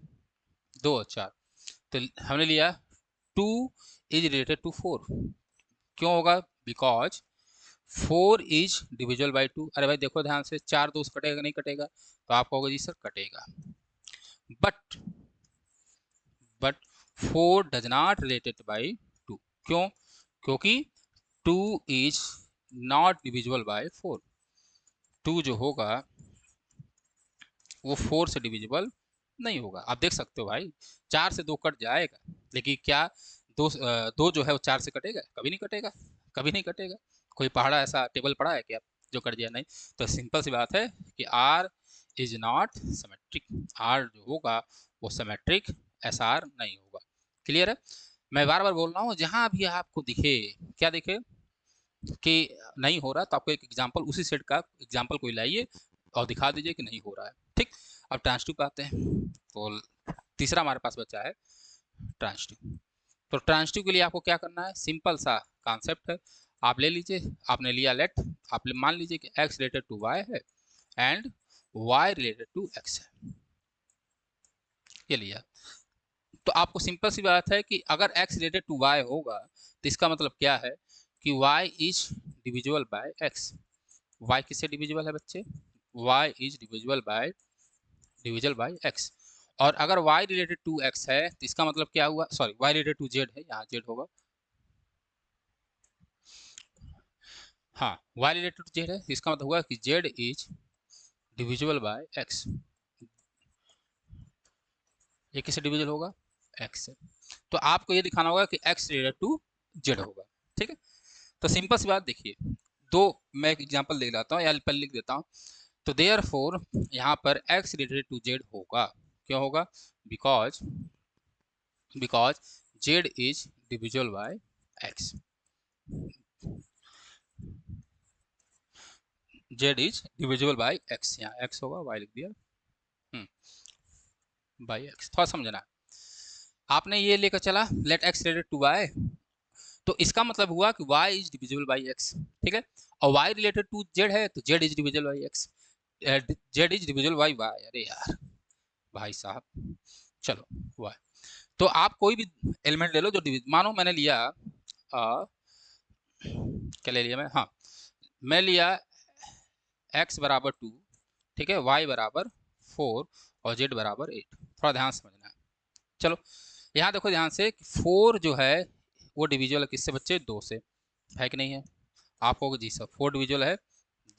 Speaker 1: 2 और 4, तो हमने लिया 2 इज रिलेटेड टू 4। क्यों होगा? Because 4 is divisible by 2। अरे भाई देखो ध्यान से, 4 2 से कटेगा नहीं कटेगा? तो आप कहोगे जी सर कटेगा, but 4 does not related by 2। क्यों? क्योंकि 2 इज नॉट डिविजिबल बाई 4। 2 जो होगा वो 4 से डिविजिबल नहीं होगा। आप देख सकते हो भाई, 4 से 2 कट जाएगा, लेकिन क्या 2 जो है वो 4 से कटेगा? कभी नहीं कटेगा, कभी नहीं कटेगा। कोई पहाड़ा ऐसा टेबल पड़ा है क्या जो कट जाए? नहीं। तो सिंपल सी बात है कि R is not symmetric. R जो होगा वो सिमेट्रिक, एस आर नहीं होगा। क्लियर है? मैं बार बार बोल रहा हूँ, जहां भी आपको दिखे, क्या दिखे कि नहीं हो रहा, तो आपको एक एग्जाम्पल, उसी सेट का एग्जाम्पल कोई लाइए और दिखा दीजिए कि नहीं हो रहा है। ठीक, अब ट्रांसटिव पे आते हैं। तो तीसरा हमारे पास बचा है ट्रांसटिव। तो ट्रांसटिव के लिए आपको क्या करना है? सिंपल सा कॉन्सेप्ट है, आप ले लीजिए, आपने लिया लेट, आप मान लीजिए कि x रिलेटेड टू y है and y related to x है, ये लिया। तो आपको सिंपल सी बात है कि अगर x रिलेटेड टू y होगा तो इसका मतलब क्या है कि y is divisible bye x। y किससे डिविजिबल है बच्चे? y is divisible bye x। और अगर y रिलेटेड टू x है तो इसका मतलब क्या हुआ? Sorry, y related to z है, यहाँ z होगा। हाँ, y रिलेटेड टू z है, इसका मतलब हुआ कि z is divisible bye x। ये किससे डिविजिबल होगा? x से। तो आपको ये दिखाना होगा कि x रिलेटेड टू z होगा। ठीक है, तो सिंपल सी बात देखिए, दो, मैं एक एग्जांपल दे लाता हूँ या पहले लिख देता हूँ। तो देयरफॉर यहाँ पर x रिलेटेड टू z होगा। क्यों होगा? Because z is divisible bye x। z is divisible bye x, यहाँ x होगा, y लिख दिया बाय x। थोड़ा समझना है, आपने ये लेकर चला let x related to y, तो इसका मतलब हुआ कि y is divisible by x। ठीक है, और y रिलेटेड टू z है तो z is divisible by x, z is divisible by y। अरे यार भाई साहब, चलो y। तो आप कोई भी एलिमेंट ले लो जो मानो मैंने लिया क्या ले लिया मैं, हाँ, मैं लिया x बराबर 2, ठीक है, y बराबर 4 और z बराबर 8। थोड़ा ध्यान समझना है। चलो यहाँ देखो ध्यान से, 4 जो है वो डिविजिबल है किससे बच्चे? 2 से, है कि नहीं है? आप कहोगे जी सर 4 डिविजिबल है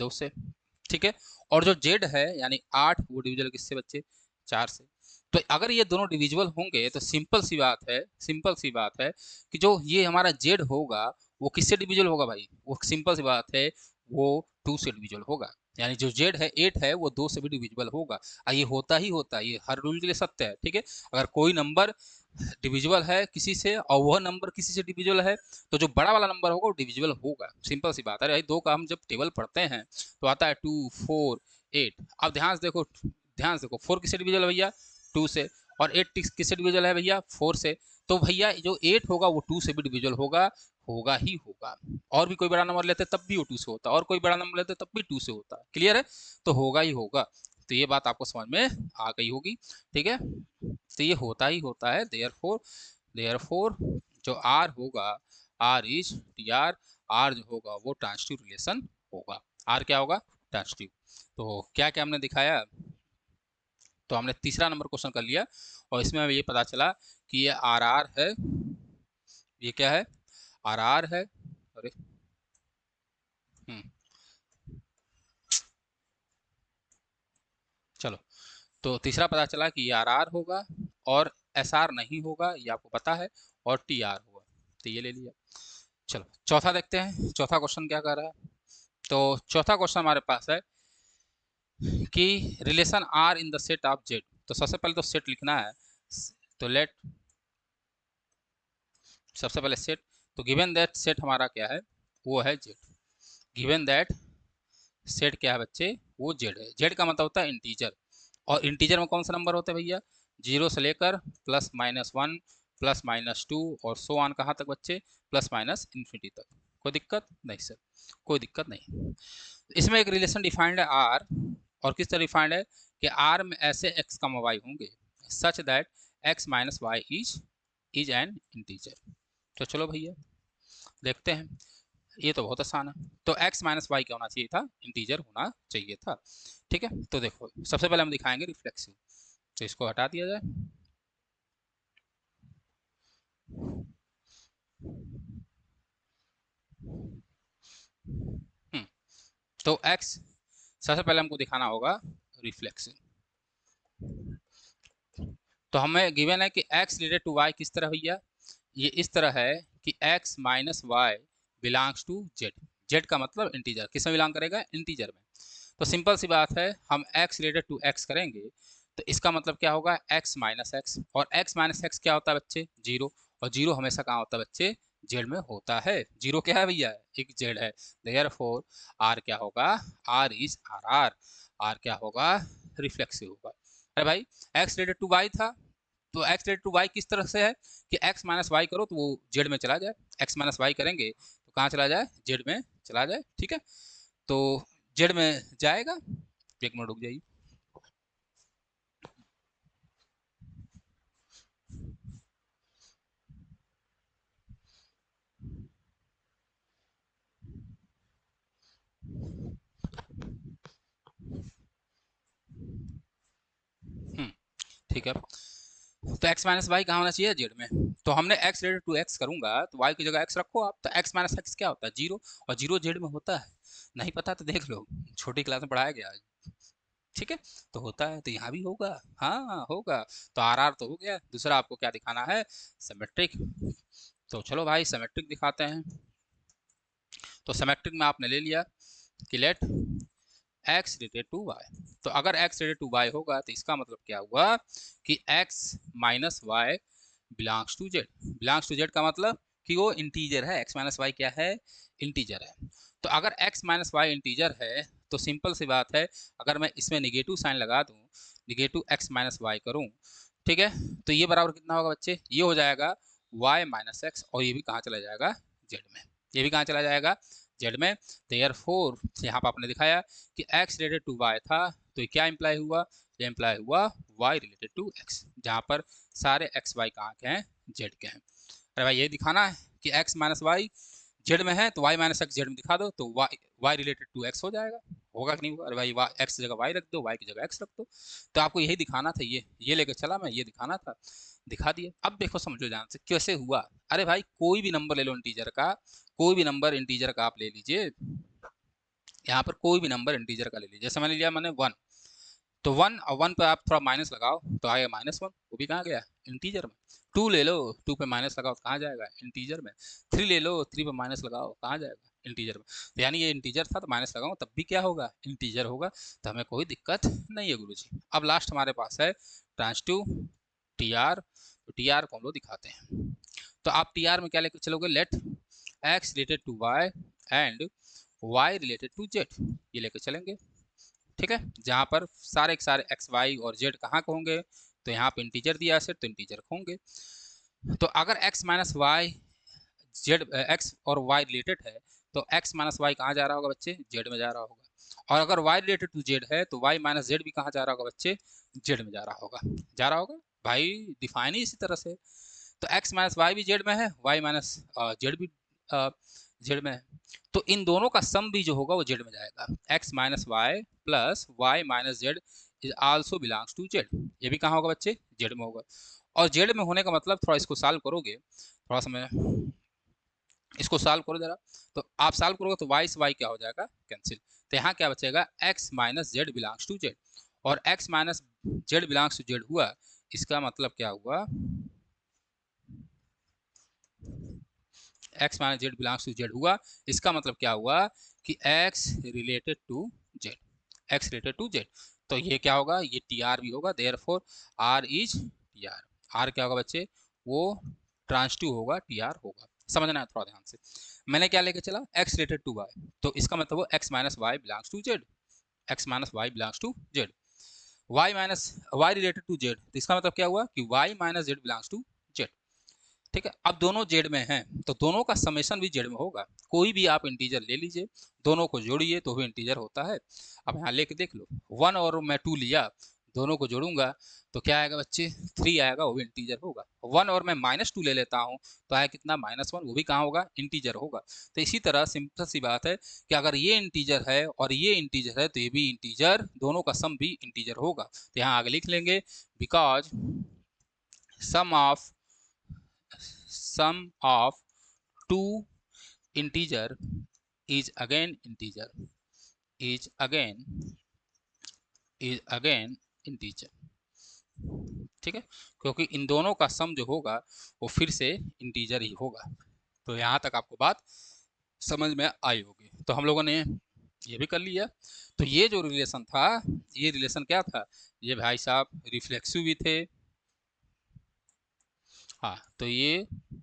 Speaker 1: 2 से। ठीक है, और जो z है यानी 8, वो डिविजिबल किससे बच्चे? 4 से। तो अगर ये दोनों डिविजिबल होंगे तो सिंपल सी बात है कि जो ये हमारा z होगा वो किससे डिविजिबल होगा भाई? वो सिंपल सी बात है, वो 2 से डिविजिबल होगा। यानी जो z है 8 है वो 2 से भी डिविजिबल होगा। ये होता ही होता है, ये हर रूल के लिए सत्य है। ठीक है, अगर कोई नंबर डिविजिबल है किसी से और वह नंबर किसी से डिविजिबल है, तो जो बड़ा वाला नंबर होगा वो डिविजिबल होगा। सिंपल सी बात है। अरे दो का हम जब टेबल पढ़ते हैं तो आता है 2, 4, 8। अब ध्यान से देखो 4 किससे डिविजिबल है भैया? 2 से। और 8 किससे डिविजिबल है भैया? 4 से। तो भैया जो 8 होगा वो 2 से भी डिविजिबल होगा, होगा ही होगा। और भी कोई बड़ा नंबर लेते तब भी वो 2 से होता, और कोई बड़ा नंबर लेते तब भी 2 से होता। क्लियर है? तो होगा ही होगा। तो ये बात आपको समझ में आ गई होगी। ठीक है, तो ये होता ही होता है। देयरफॉर जो आर होगा, R is T R, R जो होगा वो ट्रांजिटिव रिलेशन होगा। आर क्या होगा? ट्रांजिटिव। तो क्या क्या हमने दिखाया? तो हमने तीसरा नंबर क्वेश्चन कर लिया, और इसमें हमें ये पता चला कि ये आर आर है। ये क्या है? आर आर है। अरे चलो, तो तीसरा पता चला कि ये आर आर होगा और एस आर नहीं होगा, ये आपको पता है, और टी आर होगा। तो ये ले लिया। चलो चौथा देखते हैं, चौथा क्वेश्चन क्या कर रहा है। तो चौथा क्वेश्चन हमारे पास है कि relation R in the set of Z. तो सबसे पहले तो सेट लिखना है। तो लेट सबसे पहले सेट। तो गिवन दैट सेट हमारा क्या है? वो है जेड। गिवन दैट सेट क्या है बच्चे? वो जेड है। जेड का मतलब होता है इंटीजर, और इंटीजर में कौन सा नंबर होता है भैया? 0 से लेकर +-1, +-2 और सो ऑन कहाँ तक बच्चे? +-इन्फिनिटी तक। कोई दिक्कत नहीं सर, कोई दिक्कत नहीं। इसमें एक रिलेशन डिफाइंड है आर, और किस तरह डिफाइंड है कि आर में ऐसे x, y होंगे such that x - y is an integer. तो चलो भैया देखते हैं। ये तो बहुत आसान है। तो x - y क्या होना चाहिए था? इंटीजर होना चाहिए था। ठीक है, तो देखो सबसे पहले हम दिखाएंगे रिफ्लेक्सिव। तो इसको हटा दिया जाए। तो x सबसे पहले हमको दिखाना होगा रिफ्लेक्सिव। तो हमें गिवन है कि x रिलेटेड टू y किस तरह भैया? ये इस तरह है कि x - y belongs to z। z का मतलब इंटीजर, किस में बिलोंग करेगा? इंटीजर में। तो सिंपल सी बात है, हम x रिलेटेड टू x करेंगे तो इसका मतलब क्या होगा? x - x। और x - x क्या होता है बच्चे? 0। और 0 हमेशा कहाँ होता है बच्चे? जेड में होता है। 0 क्या है भैया? एक जेड है। देयरफॉर आर क्या होगा? R is R R. R क्या होगा? रिफ्लेक्सिव होगा। अरे भाई x रिलेटेड टू y था, तो x रिलेटेड टू y किस तरह से है कि x - y करो तो वो जेड में चला जाए। x - y करेंगे तो कहाँ चला जाए? जेड में चला जाए। ठीक है, तो जेड में जाएगा। एक मिनट रुक जाइए। ठीक है, तो x - y कहाँ होना चाहिए? जेड में। तो हमने x रिलेटेड टू x करूंगा तो y की जगह x रखो आप। तो x - x क्या होता है? 0। और 0 जेड में होता है। नहीं पता तो देख लो, छोटी क्लास में पढ़ाया गया। ठीक है, तो होता है तो यहाँ भी होगा। हाँ होगा। तो आर आर तो हो गया। दूसरा आपको क्या दिखाना है? सिमेट्रिक। तो चलो भाई सिमेट्रिक दिखाते हैं। तो सिमेट्रिक में आपने ले लिया कि let x related to y। तो अगर x रिलेटेड टू y होगा तो इसका मतलब क्या हुआ कि x - y belongs to z। Belongs to z का मतलब कि वो इंटीजर है। x - y क्या है? इंटीजर है। तो अगर x - y इंटीजर है तो सिंपल सी बात है, अगर मैं इसमें निगेटिव साइन लगा दूं, निगेटिव x - y करूं, ठीक है, तो ये बराबर कितना होगा बच्चे? ये हो जाएगा y - x, और ये भी कहाँ चला जाएगा? z में। ये भी कहाँ चला जाएगा? z में। देयरफॉर यहाँ पर आपने दिखाया कि x रिलेटेड टू y था, तो ये क्या इंप्लाई हुआ? ये इंप्लाई हुआ y रिलेटेड टू x, जहाँ पर सारे x y कहाँ के हैं? z के हैं। अरे भाई ये दिखाना है कि x - y जेड में है तो y - x जेड में दिखा दो, तो y रिलेटेड टू x हो जाएगा। होगा कि नहीं होगा? अरे भाई x की जगह y रख दो, y की जगह x रख दो। तो आपको यही दिखाना था। ये लेकर चला मैं, ये दिखाना था, दिखा दिया। अब देखो समझो ध्यान से कैसे हुआ। अरे भाई कोई भी नंबर ले लो इंटीजर का, कोई भी नंबर इंटीजर का आप ले लीजिए। यहाँ पर कोई भी नंबर इंटीजर का ले लीजिए। जैसे मैंने लिया, मैंने 1, तो 1 और 1 पे आप थोड़ा माइनस लगाओ तो आएगा -1, वो भी कहाँ गया? इंटीजर में। 2 ले लो, 2 पे माइनस लगाओ तो कहाँ जाएगा? इंटीजर में। 3 ले लो, 3 पे माइनस लगाओ कहाँ जाएगा? इंटीजर में। तो यानी ये इंटीजर था तो माइनस लगाऊंगा तब भी क्या होगा? इंटीजर होगा। तो हमें कोई दिक्कत नहीं है गुरुजी। अब लास्ट हमारे पास है ट्रांजिटिव टी आर। तो टी आर को हम लोग दिखाते हैं। तो आप टी आर में क्या लेकर चलोगे, let x related to y and y related to Z, ये लेकर चलेंगे। ठीक है, जहाँ पर सारे के सारे एक्स वाई और जेड कहाँ के होंगे, तो यहाँ पे इंटीजर दिया है तो इंटीजर होंगे। तो अगर x minus y z, x और वाई रिलेटेड है तो एक्स माइनस वाई कहाँ जा रहा होगा बच्चे, जेड में जा रहा होगा। और अगर वाई रिलेटेड टू जेड है तो वाई माइनस जेड भी कहाँ जा रहा होगा बच्चे, जेड में जा रहा होगा। जा रहा होगा भाई, डिफाइन ही इसी तरह से। तो एक्स माइनस वाई भी जेड में है, वाई माइनस जेड भी जेड में है, तो इन दोनों का सम भी जो होगा वो जेड में जाएगा। X minus y plus y minus z is also belongs to Z, ये भी कहाँ होगा बच्चे, जेड में होगा। और जेड में होने का मतलब, थोड़ा इसको सॉल्व करोगे, थोड़ा सा मैं इसको सॉल्व करो जरा, तो आप सॉल्व करोगे तो वाई से वाई क्या हो जाएगा, कैंसिल। तो यहाँ क्या बचेगा, X minus Z belongs to Z, और X minus Z belongs to Z हुआ, इसका मतलब क्या हुआ, X minus Z belongs to Z हुआ, इसका मतलब क्या हुआ कि X related to Z, X related to Z. तो ये क्या होगा, ये टी आर भी होगा, therefore R is T R. R क्या होगा बच्चे, वो ट्रांसटिव होगा, टी आर होगा। समझना है थोड़ा ध्यान से। मैंने क्या लेके चला, एक्स रिलेटेड टू वाई, तो इसका मतलब वो x minus y belongs to Z, x minus y belongs to Z. Y minus y related to Z, तो इसका मतलब क्या हुआ कि y minus Z belongs to Z. ठीक है, अब दोनों जेड में हैं तो दोनों का समेशन भी जेड में होगा। कोई भी आप इंटीजर ले लीजिए, दोनों को जोड़िए तो भी इंटीजर होता है। अब यहाँ लेके देख लो, 1 और मैं 2 लिया, दोनों को जोड़ूंगा तो क्या आएगा बच्चे, 3 आएगा, वो भी इंटीजर होगा। 1 और मैं -2 ले लेता हूँ तो आया कितना, -1, वो भी कहाँ होगा, इंटीजर होगा। तो इसी तरह सिंपल सी बात है कि अगर ये इंटीजर है और ये इंटीजर है तो ये भी इंटीजर, दोनों का सम भी इंटीजर होगा। तो यहाँ आगे लिख लेंगे, because sum of two integer is again integer, is again integer। ठीक है, क्योंकि इन दोनों का सम जो होगा वो फिर से इंटीजर ही होगा। तो यहाँ तक आपको बात समझ में आई होगी। तो हम लोगों ने ये भी कर लिया। तो ये जो रिलेशन था, ये रिलेशन क्या था, ये भाई साहब रिफ्लेक्सिव भी थे। हाँ तो ये,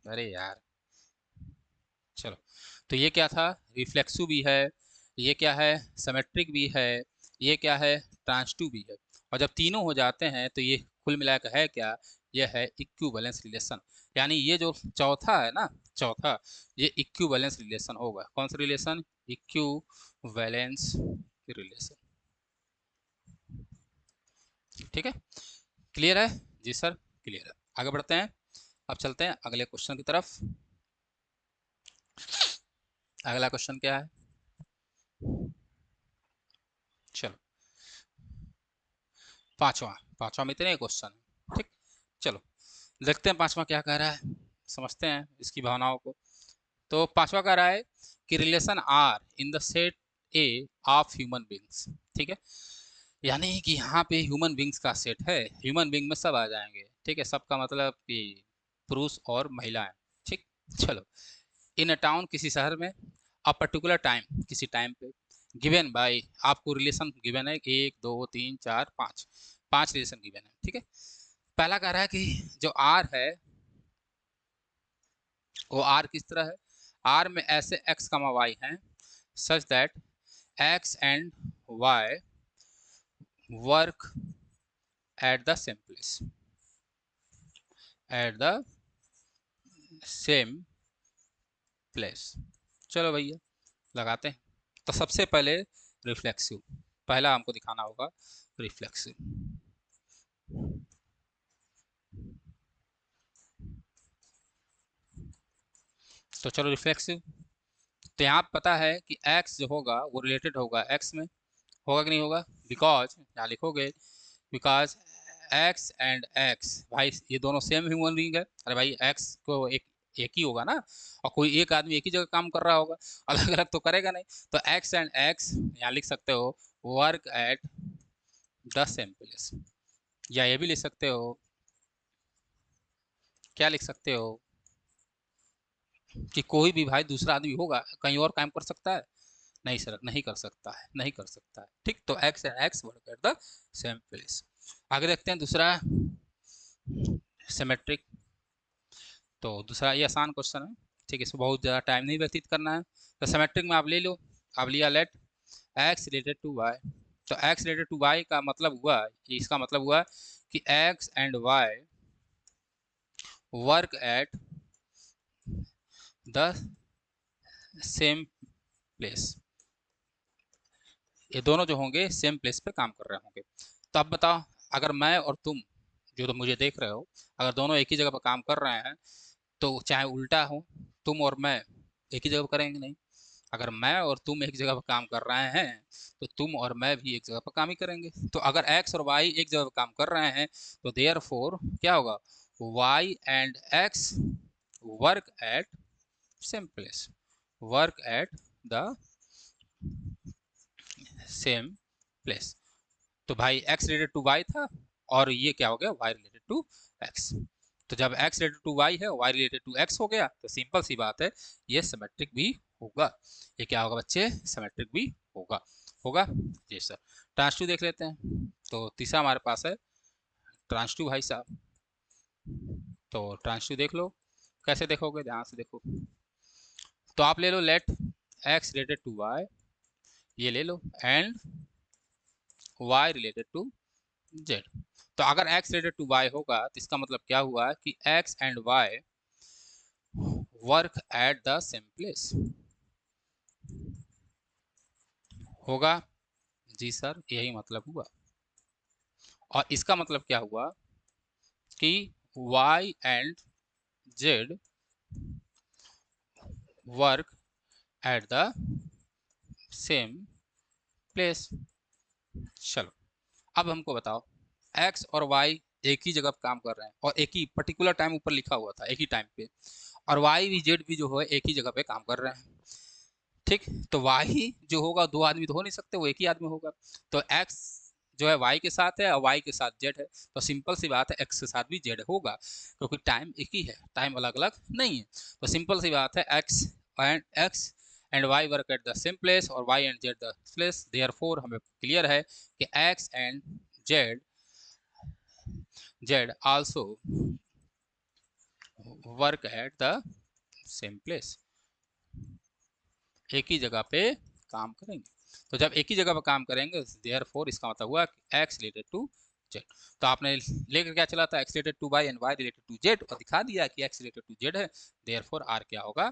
Speaker 1: अरे यार चलो, तो ये क्या था, रिफ्लेक्सिव भी है, ये क्या है, सिमेट्रिक भी है, ये क्या है, ट्रांसटिव भी है। और जब तीनों हो जाते हैं तो ये कुल मिलाकर है क्या, ये है इक्विवेलेंस रिलेशन। यानी ये जो चौथा है ना, चौथा, ये इक्विवेलेंस रिलेशन होगा। कौन सा रिलेशन, इक्विवेलेंस रिलेशन। ठीक है, क्लियर है जी सर, क्लियर है। आगे बढ़ते हैं, अब चलते हैं अगले क्वेश्चन की तरफ। अगला क्वेश्चन क्या है, चलो पांचवा में इतने क्वेश्चन है। ठीक, चलो देखते हैं पांचवा क्या कह रहा है, समझते हैं इसकी भावनाओं को। तो पांचवा कह रहा है कि relation R in the set A of human beings. ठीक है, यानी कि यहाँ पे ह्यूमन बींग्स का सेट है, ह्यूमन बींग में सब आ जाएंगे। ठीक है, सबका मतलब कि पुरुष और महिलाएं। ठीक, चलो, इन अ टाउन, किसी शहर में, अ पर्टिकुलर टाइम, किसी टाइम पे, गिवन बाय, आपको रिलेशन गिवन है, 1 2 3 4 5, 5 रिलेशन गिवन है। ठीक है, पहला कह रहा है कि जो आर है वो आर किस तरह है, आर में ऐसे एक्स कमा वाई हैं such that x and y work at the same place, at the same place. चलो भैया लगाते हैं। तो सबसे पहले रिफ्लेक्सिव, पहला हमको दिखाना होगा रिफ्लेक्सिव। तो चलो रिफ्लेक्सिव, तो यहाँ पता है कि x जो होगा वो रिलेटेड होगा x में, होगा कि नहीं होगा, बिकॉज यहाँ लिखोगे, बिकॉज x एंड x, भाई ये दोनों सेम ह्यूमन बीइंग है। अरे भाई x को एक ही होगा ना, और कोई एक आदमी एक ही जगह काम कर रहा होगा, अलग अलग तो करेगा नहीं। तो x एंड x यहाँ लिख सकते हो, work at the same place, या ये भी लिख सकते हो, क्या लिख सकते हो कि कोई भी भाई दूसरा आदमी होगा कहीं और काम कर सकता है, नहीं सर नहीं कर सकता है, नहीं कर सकता है। ठीक, तो x and x work at the same place. आगे देखते हैं दूसरा, सिमेट्रिक। तो दूसरा ये आसान क्वेश्चन है, ठीक है, इसमें बहुत ज़्यादा टाइम नहीं व्यतीत करना है। तो सिमेट्रिक में आप ले लो, आप लिया let x related to y। तो x रिलेटेड टू y का मतलब हुआ, इसका मतलब हुआ कि x and y work at the same place. ये दोनों जो होंगे सेम प्लेस पे काम कर रहे होंगे। तो अब बताओ, अगर मैं और तुम जो तो मुझे देख रहे हो, अगर दोनों एक ही जगह पर काम कर रहे हैं, तो चाहे उल्टा हो, तुम और मैं एक ही जगह पर करेंगे नहीं। अगर मैं और तुम एक जगह पर काम कर रहे हैं, तो तुम और मैं भी एक जगह पर काम ही करेंगे। तो अगर x और y एक जगह पर काम कर रहे हैं, तो देयरफॉर क्या होगा, y and x work at same place, work at the same place. तो भाई x रिलेटेड टू y था, और ये क्या हो गया, y रिलेटेड टू x। तो जब x रिलेटेड टू y है, y रिलेटेड टू x हो गया, तो सिंपल सी बात है, ये सिमेट्रिक भी होगा। ये क्या होगा बच्चे, सिमेट्रिक भी होगा। होगा जी सर। ट्रांसटिव देख लेते हैं। तो तीसरा हमारे पास है ट्रांसटिव भाई साहब। तो ट्रांसटिव देख लो, कैसे देखोगे, ध्यान से देखो। तो आप ले लो let x related to y, ये ले लो, and y related to z। तो अगर x रिलेटेड टू y होगा, तो इसका मतलब क्या हुआ कि x and y work at the same place. होगा जी सर, यही मतलब हुआ। और इसका मतलब क्या हुआ कि y and z work at the same place. चलो, अब हमको बताओ, x और y एक ही जगह काम कर रहे हैं, और एक ही पर्टिकुलर टाइम ऊपर लिखा हुआ था, एक ही टाइम पे, और y भी z भी जो है एक ही जगह पे काम कर रहे हैं। ठीक, तो y जो होगा, दो आदमी तो हो नहीं सकते, वो एक ही आदमी होगा। तो x जो है y के साथ है, और y के साथ z है। तो सिंपल सी बात है, x के साथ भी z होगा, क्योंकि टाइम एक ही है, टाइम अलग अलग नहीं है। तो सिंपल सी बात है, x and y work at the same place, और y and z the place. Therefore हमें क्लियर है कि x and z also work at the same place, एक ही जगह पे काम करेंगे। तो जब एक ही जगह पर काम करेंगे, देयरफॉर इसका मतलब हुआ कि x रिलेटेड टू z। तो आपने लेकर क्या चला था, x related to y and y related to z, और दिखा दिया कि x रिलेटेड टू z है। देयरफॉर r क्या होगा,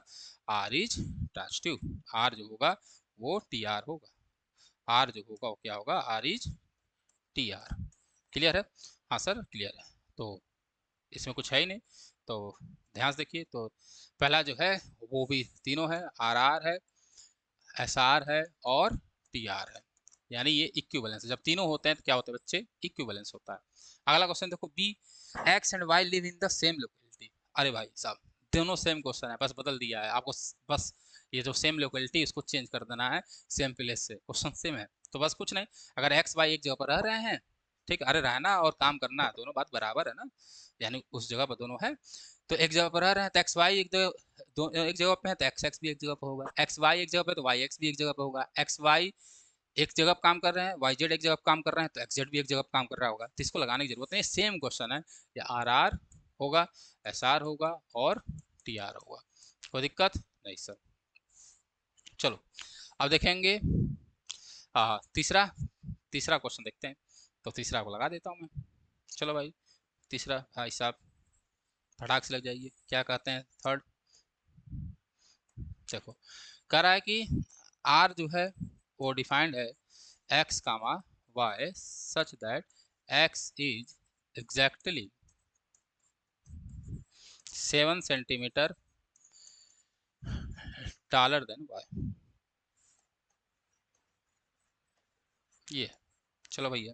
Speaker 1: r इज ट्रांसटिव। r जो होगा वो tr होगा, r जो होगा वो क्या होगा, r इज tr। क्लियर है? हाँ सर क्लियर है। तो इसमें कुछ है ही नहीं, तो ध्यान से देखिए। तो पहला जो है वो भी तीनों है, आर आर है, एस आर है, और टी आर है, यानी ये इक्विवेलेंस है। जब तीनों होते हैं तो क्या होता है बच्चे, इक्विवेलेंस होता है। अगला क्वेश्चन देखो, B x and y live in the same locality. अरे भाई साहब, दोनों सेम क्वेश्चन है, बस बदल दिया है आपको। बस ये जो सेम लोकेलिटी, इसको चेंज कर देना है सेम प्लेस से, क्वेश्चन सेम है। तो बस कुछ नहीं, अगर एक्स वाई एक जगह पर रह रहे हैं, ठीक है, अरे रहना और काम करना दोनों बात बराबर है ना, यानी उस जगह पर दोनों है। तो एक जगह पर रह रहे हैं तो एक्स वाई एक जगह पे है, तो एक्स एक्स भी एक जगह पर होगा। एक्स वाई एक जगह पे, तो वाई एक्स भी एक जगह पे होगा। एक्स वाई एक जगह पर काम कर रहे हैं, वाई जेड एक जगह पर काम कर रहे हैं, तो एक्स जेड भी एक जगह पर काम कर रहा होगा। तो इसको लगाने की जरूरत नहीं, सेम क्वेश्चन है। या आर आर होगा, एस आर होगा, और टी आर होगा, कोई दिक्कत नहीं सर। चलो अब देखेंगे तीसरा तीसरा क्वेश्चन देखते हैं। तो तीसरा को लगा देता हूँ मैं। चलो भाई, तीसरा भाई साहब फटाक से लग जाइए, क्या कहते हैं थर्ड। देखो, कह रहा है कि आर जो है वो डिफाइंड है x comma y such that x is exactly 7 centimetre taller than y. ये चलो भैया,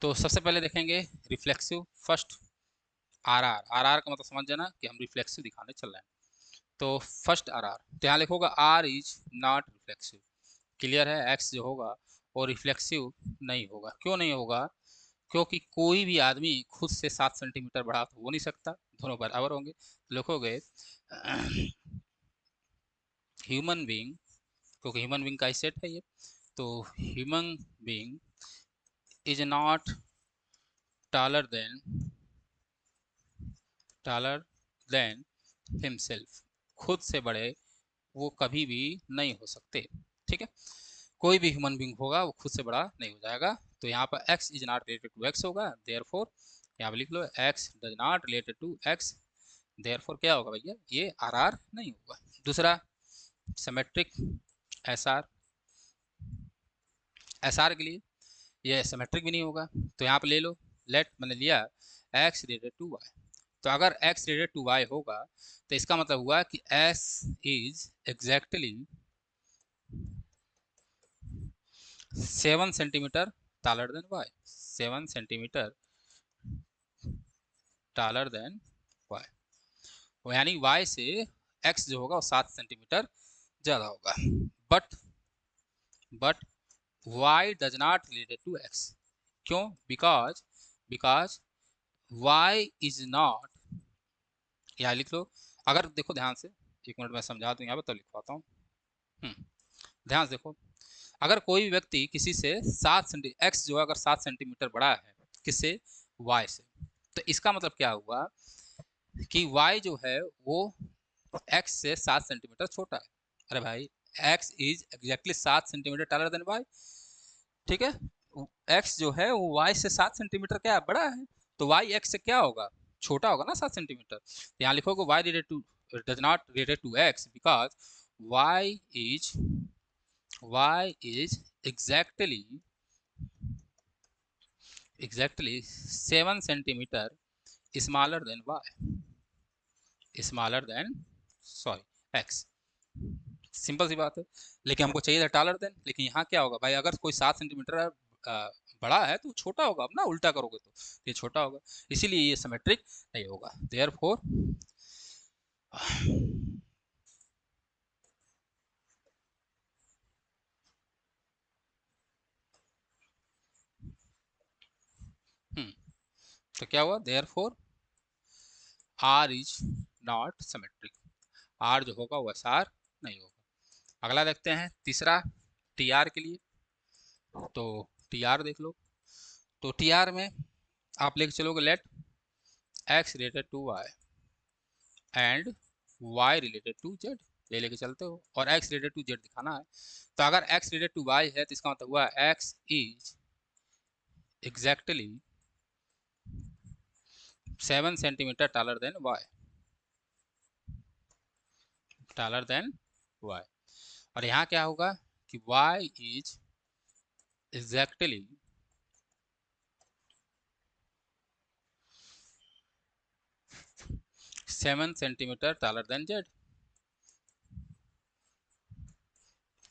Speaker 1: तो सबसे पहले देखेंगे reflexive first, R R. R R का मतलब समझ जाना कि हम रिफ्लेक्सिव दिखाने चल रहे हैं। तो फर्स्ट आर आर, तो यहाँ लिखोगा R is not reflexive. Clear है, एक्स जो होगा वो रिफ्लेक्सिव नहीं होगा। क्यों नहीं होगा, क्योंकि कोई भी आदमी खुद से 7 सेंटीमीटर बड़ा तो हो नहीं सकता, दोनों बराबर होंगे। लिखोगे ह्यूमन बीइंग, क्योंकि ह्यूमन बीइंग का ही सेट है ये, तो human being is not taller than taller than himself, खुद से बड़े वो कभी भी नहीं हो सकते। ठीक है, कोई भी ह्यूमन बींग होगा वो खुद से बड़ा नहीं हो जाएगा। तो यहाँ पर x is not related to x होगा, देयरफॉर यहाँ पर लिख लो x does not related to x, therefore क्या होगा भैया, ये आर आर नहीं होगा। दूसरा symmetric S R, S R के लिए ये सिमेट्रिक भी नहीं होगा। तो यहाँ पे ले लो, लेट मैंने लिया x रिलेटेड टू y, तो अगर x रिलेटेड टू y होगा तो इसका मतलब हुआ कि s is exactly 7 centimetre taller than y, 7 centimetre taller than y, यानी y से x जो होगा वो 7 सेंटीमीटर ज़्यादा होगा। But y does not related to x, क्यों, बिकॉज y इज नॉट, यहाँ लिख लो, अगर देखो ध्यान से, एक मिनट में समझा दूँ यहाँ पर, तो लिखवाता हूँ। ध्यान से देखो, अगर कोई भी व्यक्ति किसी से 7 सेंटी एक्स जो है अगर 7 सेंटीमीटर बड़ा है किससे, y से, तो इसका मतलब क्या हुआ कि y जो है वो x से 7 सेंटीमीटर छोटा है। अरे भाई, x is exactly 7 centimetre taller than y, ठीक है, x जो है वो y से 7 सेंटीमीटर क्या है, बड़ा है, तो y x से क्या होगा, छोटा होगा ना 7 सेंटीमीटर। तो यहाँ लिखोगे y related to does not related to x because y is exactly 7 centimetre smaller than y, smaller than sorry x, simple सी बात है। लेकिन हमको चाहिए था टालर देन, लेकिन यहाँ क्या होगा भाई, अगर कोई 7 सेंटीमीटर बड़ा है तो छोटा होगा, अब ना उल्टा करोगे तो ये छोटा होगा, इसीलिए ये सिमेट्रिक नहीं होगा। देयरफॉर तो क्या हुआ, therefore R is not symmetric, R जो होगा वो एस आर नहीं होगा। अगला देखते हैं तीसरा, टी आर के लिए। तो टी आर देख लो, तो टी आर में आप लेके चलोगे let x related to y and y related to Z, ये लेके चलते हो, और एक्स रिलेटेड टू जेड दिखाना है। तो अगर एक्स रिलेटेड टू वाई है तो इसका मतलब हुआ x is exactly 7 centimetre taller than y, taller than y, और यहाँ क्या होगा कि y is exactly 7 centimetre taller than z,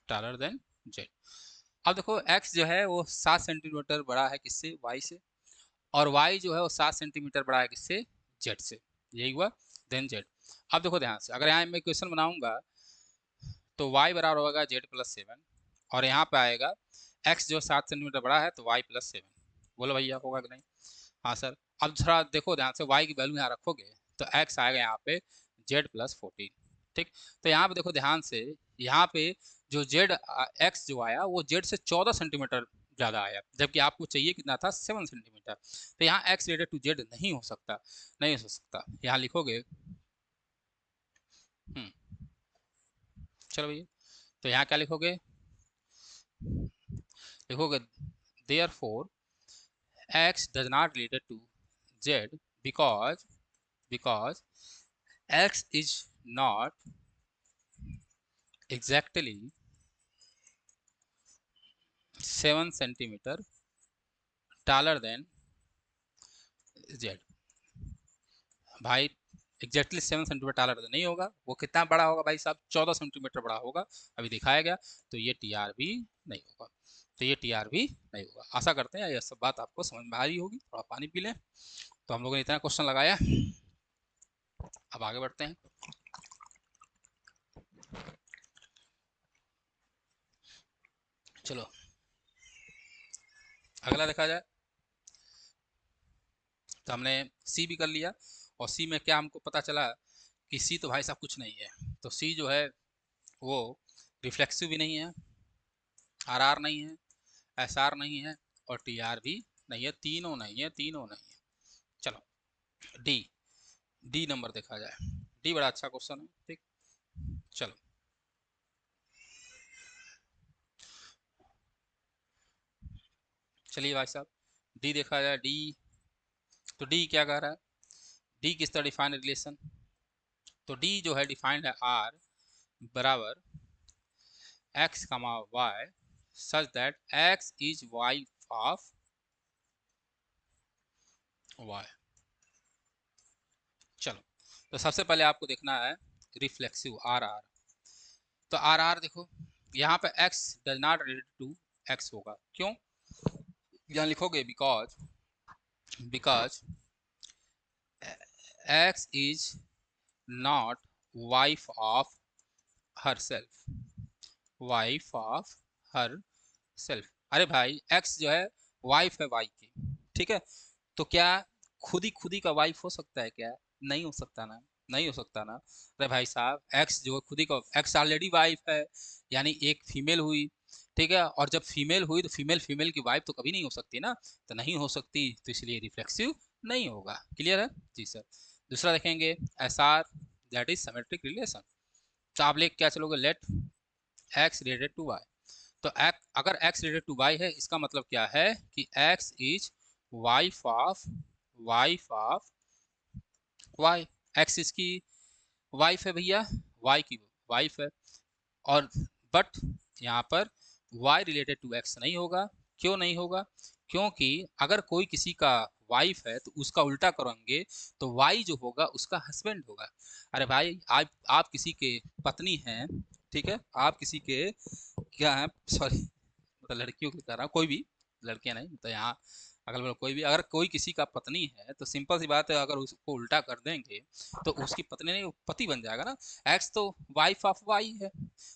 Speaker 1: taller than z. अब देखो x जो है वो 7 सेंटीमीटर बड़ा है किससे, y से, और y जो है वो 7 सेंटीमीटर बड़ा है किससे, z से, यही हुआ देन z। अब देखो ध्यान से, अगर यहाँ मैं इक्वेशन बनाऊंगा तो y बराबर होगा z प्लस 7, और यहाँ पे आएगा x जो 7 सेंटीमीटर बड़ा है तो y प्लस 7, बोलो भैया होगा कि नहीं, हाँ सर। अब थोड़ा देखो ध्यान से, y की वैल्यू यहाँ रखोगे तो x आएगा यहाँ पे z प्लस 14, ठीक। तो यहाँ पे देखो ध्यान से, यहाँ पे जो z x जो आया वो z से 14 सेंटीमीटर ज़्यादा आया, जबकि आपको चाहिए कितना था, 7 सेंटीमीटर। तो यहाँ x रिलेटेड टू z नहीं हो सकता, नहीं हो सकता। यहाँ लिखोगे चलो भैया, तो यहाँ क्या लिखोगे, लिखोगे therefore x does not related to z because x is not exactly 7 centimetre taller than z। भाई एग्जैक्टली 7 सेंटीमीटर टालर नहीं होगा, वो कितना बड़ा होगा भाई साहब, 14 सेंटीमीटर बड़ा होगा, अभी दिखाया गया। तो ये टी आर भी नहीं होगा, तो ये टी आर भी नहीं होगा। आशा करते हैं ये सब बात आपको समझ में आ रही होगी। थोड़ा पानी पी लें। तो हम लोगों ने इतना क्वेश्चन लगाया, अब आगे बढ़ते हैं। चलो अगला देखा जाए, तो हमने सी भी कर लिया, और सी में क्या हमको पता चला कि सी तो भाई साहब कुछ नहीं है। तो सी जो है वो रिफ्लेक्सिव भी नहीं है, आर आर नहीं है, एस आर नहीं है, और टी आर भी नहीं है, तीनों नहीं है, तीनों नहीं है। चलो डी, डी नंबर देखा जाए, डी बड़ा अच्छा क्वेश्चन है। ठीक, चलो चलिए भाई साहब, डी देखा जाए। डी, तो डी क्या कह रहा है, डी किस तरह डिफाइन रिलेशन, तो डी जो है डिफाइंड है आर बराबर x comma y such that x is wife of y. चलो, तो सबसे पहले आपको देखना है रिफ्लेक्सिव आर आर। तो आर आर देखो, यहाँ पे x does not related to x होगा, क्यों, यहाँ लिखोगे because, because x is not wife of herself, wife of herself. अरे भाई एक्स जो है वाइफ है वाई की, ठीक है, तो क्या खुद ही का वाइफ हो सकता है क्या, नहीं हो सकता ना, नहीं हो सकता ना। अरे भाई साहब एक्स जो है खुद ही का, एक्स ऑलरेडी वाइफ है, यानी एक फीमेल हुई, ठीक है, और जब फीमेल हुई तो फीमेल फीमेल की वाइफ तो कभी नहीं हो सकती ना, तो नहीं हो सकती, तो इसलिए रिफ्लेक्सिव नहीं होगा। क्लियर है जी सर। दूसरा देखेंगे S R, that is symmetric relation. तो आप लेके क्या चलोगे, let x related to y. तो अगर x रिलेटेड टू y है, इसका मतलब क्या है कि x is wife of y, x इसकी वाइफ है भैया, y की वाइफ है, और बट यहाँ पर y रिलेटेड टू x नहीं होगा। क्यों नहीं होगा, क्योंकि अगर कोई किसी का वाइफ है तो उसका उल्टा करेंगे तो y जो होगा उसका हस्बैंड होगा। अरे भाई आप किसी के पत्नी हैं, ठीक है, आप किसी के क्या है, सॉरी मतलब लड़कियों की तरह, कोई भी लड़कियां नहीं, मतलब यहाँ अगल बगल कोई भी, अगर कोई किसी का पत्नी है तो सिंपल सी बात है, अगर उसको उल्टा कर देंगे तो उसकी पत्नी नहीं, वो पति बन जाएगा ना। एक्स तो वाइफ ऑफ वाई है,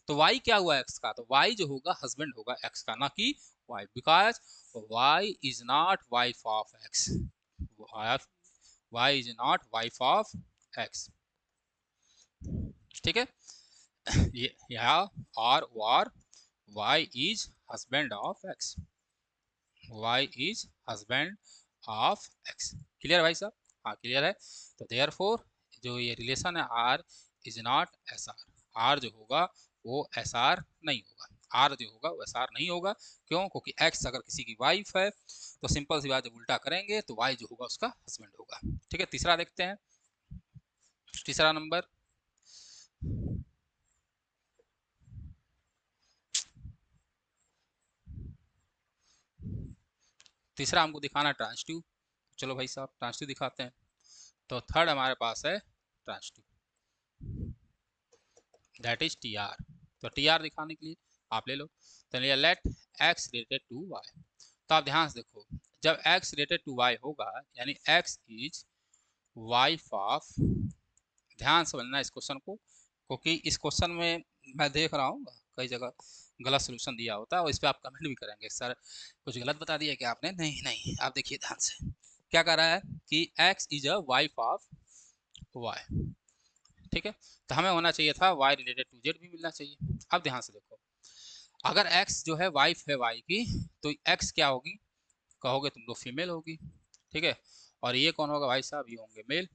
Speaker 1: तो वाई क्या हुआ एक्स का, तो वाई जो होगा हस्बैंड होगा एक्स का, ना कि wife, because y is not wife of x, y is not wife of x, ठीक है। ये या और y is husband of x, y is husband of x। Clear भाई साहब, हाँ क्लियर है। तो देयरफॉर जो ये रिलेशन है r is not S are, r जो होगा वो एस आर नहीं होगा, r जो होगा वो एस आर नहीं होगा। क्यों, क्योंकि x अगर किसी की वाइफ है तो सिंपल सी बात, जब उल्टा करेंगे तो y जो होगा उसका हस्बैंड होगा। ठीक है, तीसरा देखते हैं, तीसरा नंबर, तीसरा हमको दिखाना ट्रांसटिव। चलो भाई साहब ट्रांसटिव दिखाते हैं। तो थर्ड हमारे पास है transitive, that is T R. तो टी आर दिखाने के लिए आप ले लो, तो let x related to y. तो आप ध्यान से देखो, जब एक्स रिलेटेड टू वाई होगा यानी एक्स इज वाइफ ऑफ, ध्यान से समझना इस क्वेश्चन को, क्योंकि इस क्वेश्चन में मैं देख रहा हूँ कई जगह गलत सोल्यूशन दिया होता है, और इस पर आप कमेंट भी करेंगे सर कुछ गलत बता दिया क्या आपने, नहीं नहीं, आप देखिए ध्यान से क्या कर रहा है कि x is a wife of y, ठीक है, तो हमें होना चाहिए था y रिलेटेड टू जेड भी मिलना चाहिए। अब ध्यान से देखो, अगर x जो है वाइफ है y की, तो x क्या होगी, कहोगे तुम लोग फीमेल होगी, ठीक है, और ये कौन होगा भाई साहब, ये होंगे मेल।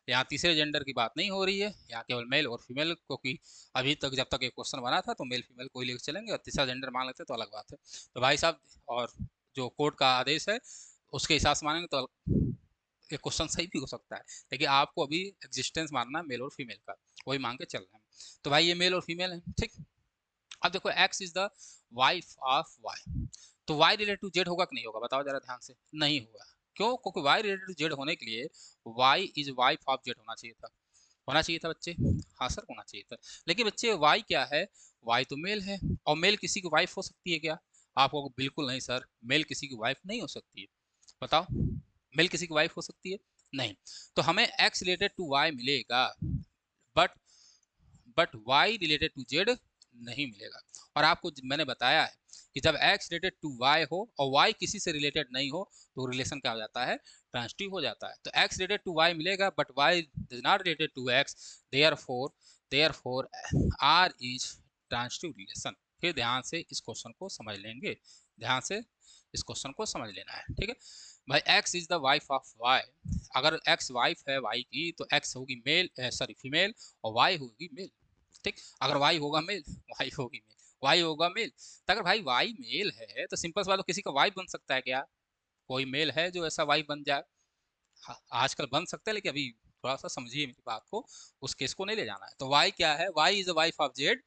Speaker 1: यहाँ तीसरे जेंडर की बात नहीं हो रही है, यहाँ केवल मेल और फीमेल, क्योंकि अभी तक जब तक एक क्वेश्चन बना था तो मेल फीमेल को ही लेकर चलेंगे, और तीसरा जेंडर मान लेते तो अलग बात है। तो भाई साहब, और जो कोर्ट का आदेश है उसके हिसाब से मानेंगे तो ये क्वेश्चन सही भी हो सकता है, लेकिन आपको अभी एग्जिस्टेंस मानना है मेल और फीमेल का, वही मांग के चल रहे हैं। तो भाई ये मेल और फीमेल है, ठीक। अब देखो x is the wife of y, तो वाई रिलेटेड टू जेड होगा कि नहीं होगा, बताओ जरा ध्यान से, नहीं होगा। क्यों, क्योंकि वाई रिलेटेड टू जेड होने के लिए y is wife of z होना चाहिए था, होना चाहिए था बच्चे, हाँ सर होना चाहिए था। लेकिन बच्चे वाई क्या है, वाई तो मेल है, और मेल किसी की वाइफ हो सकती है क्या, आपको बिल्कुल नहीं सर, मेल किसी की वाइफ नहीं हो सकती है, बताओ, मेल किसी की वाइफ हो सकती है, नहीं। तो हमें एक्स रिलेटेड टू वाई मिलेगा, but y related to z नहीं मिलेगा। और आपको मैंने बताया है कि जब एक्स रिलेटेड टू वाई हो और वाई किसी से रिलेटेड नहीं हो तो रिलेशन क्या हो जाता है, ट्रांसटिव हो जाता है। तो एक्स रिलेटेड टू वाई मिलेगा but y is not related to x, therefore R is transitive relation. फिर ध्यान से इस क्वेश्चन को समझ लेंगे, ध्यान से इस क्वेश्चन को समझ लेना है, ठीक है। भाई x is the wife of y, अगर एक्स वाइफ है वाई की तो एक्स होगी मेल, सॉरी फीमेल, और वाई होगी मेल। ठीक, अगर वाई होगा मेल, वाई होगी मेल, वाई होगा मेल। तो अगर भाई वाई मेल है तो सिंपल सवाल, किसी का वाई बन सकता है क्या? कोई मेल है जो ऐसा वाई बन जाए? हाँ, आजकल बन सकता है, लेकिन अभी थोड़ा सा समझिए मेरी बात को, उस केस को नहीं ले जाना है। तो वाई क्या है? Y is the wife of z,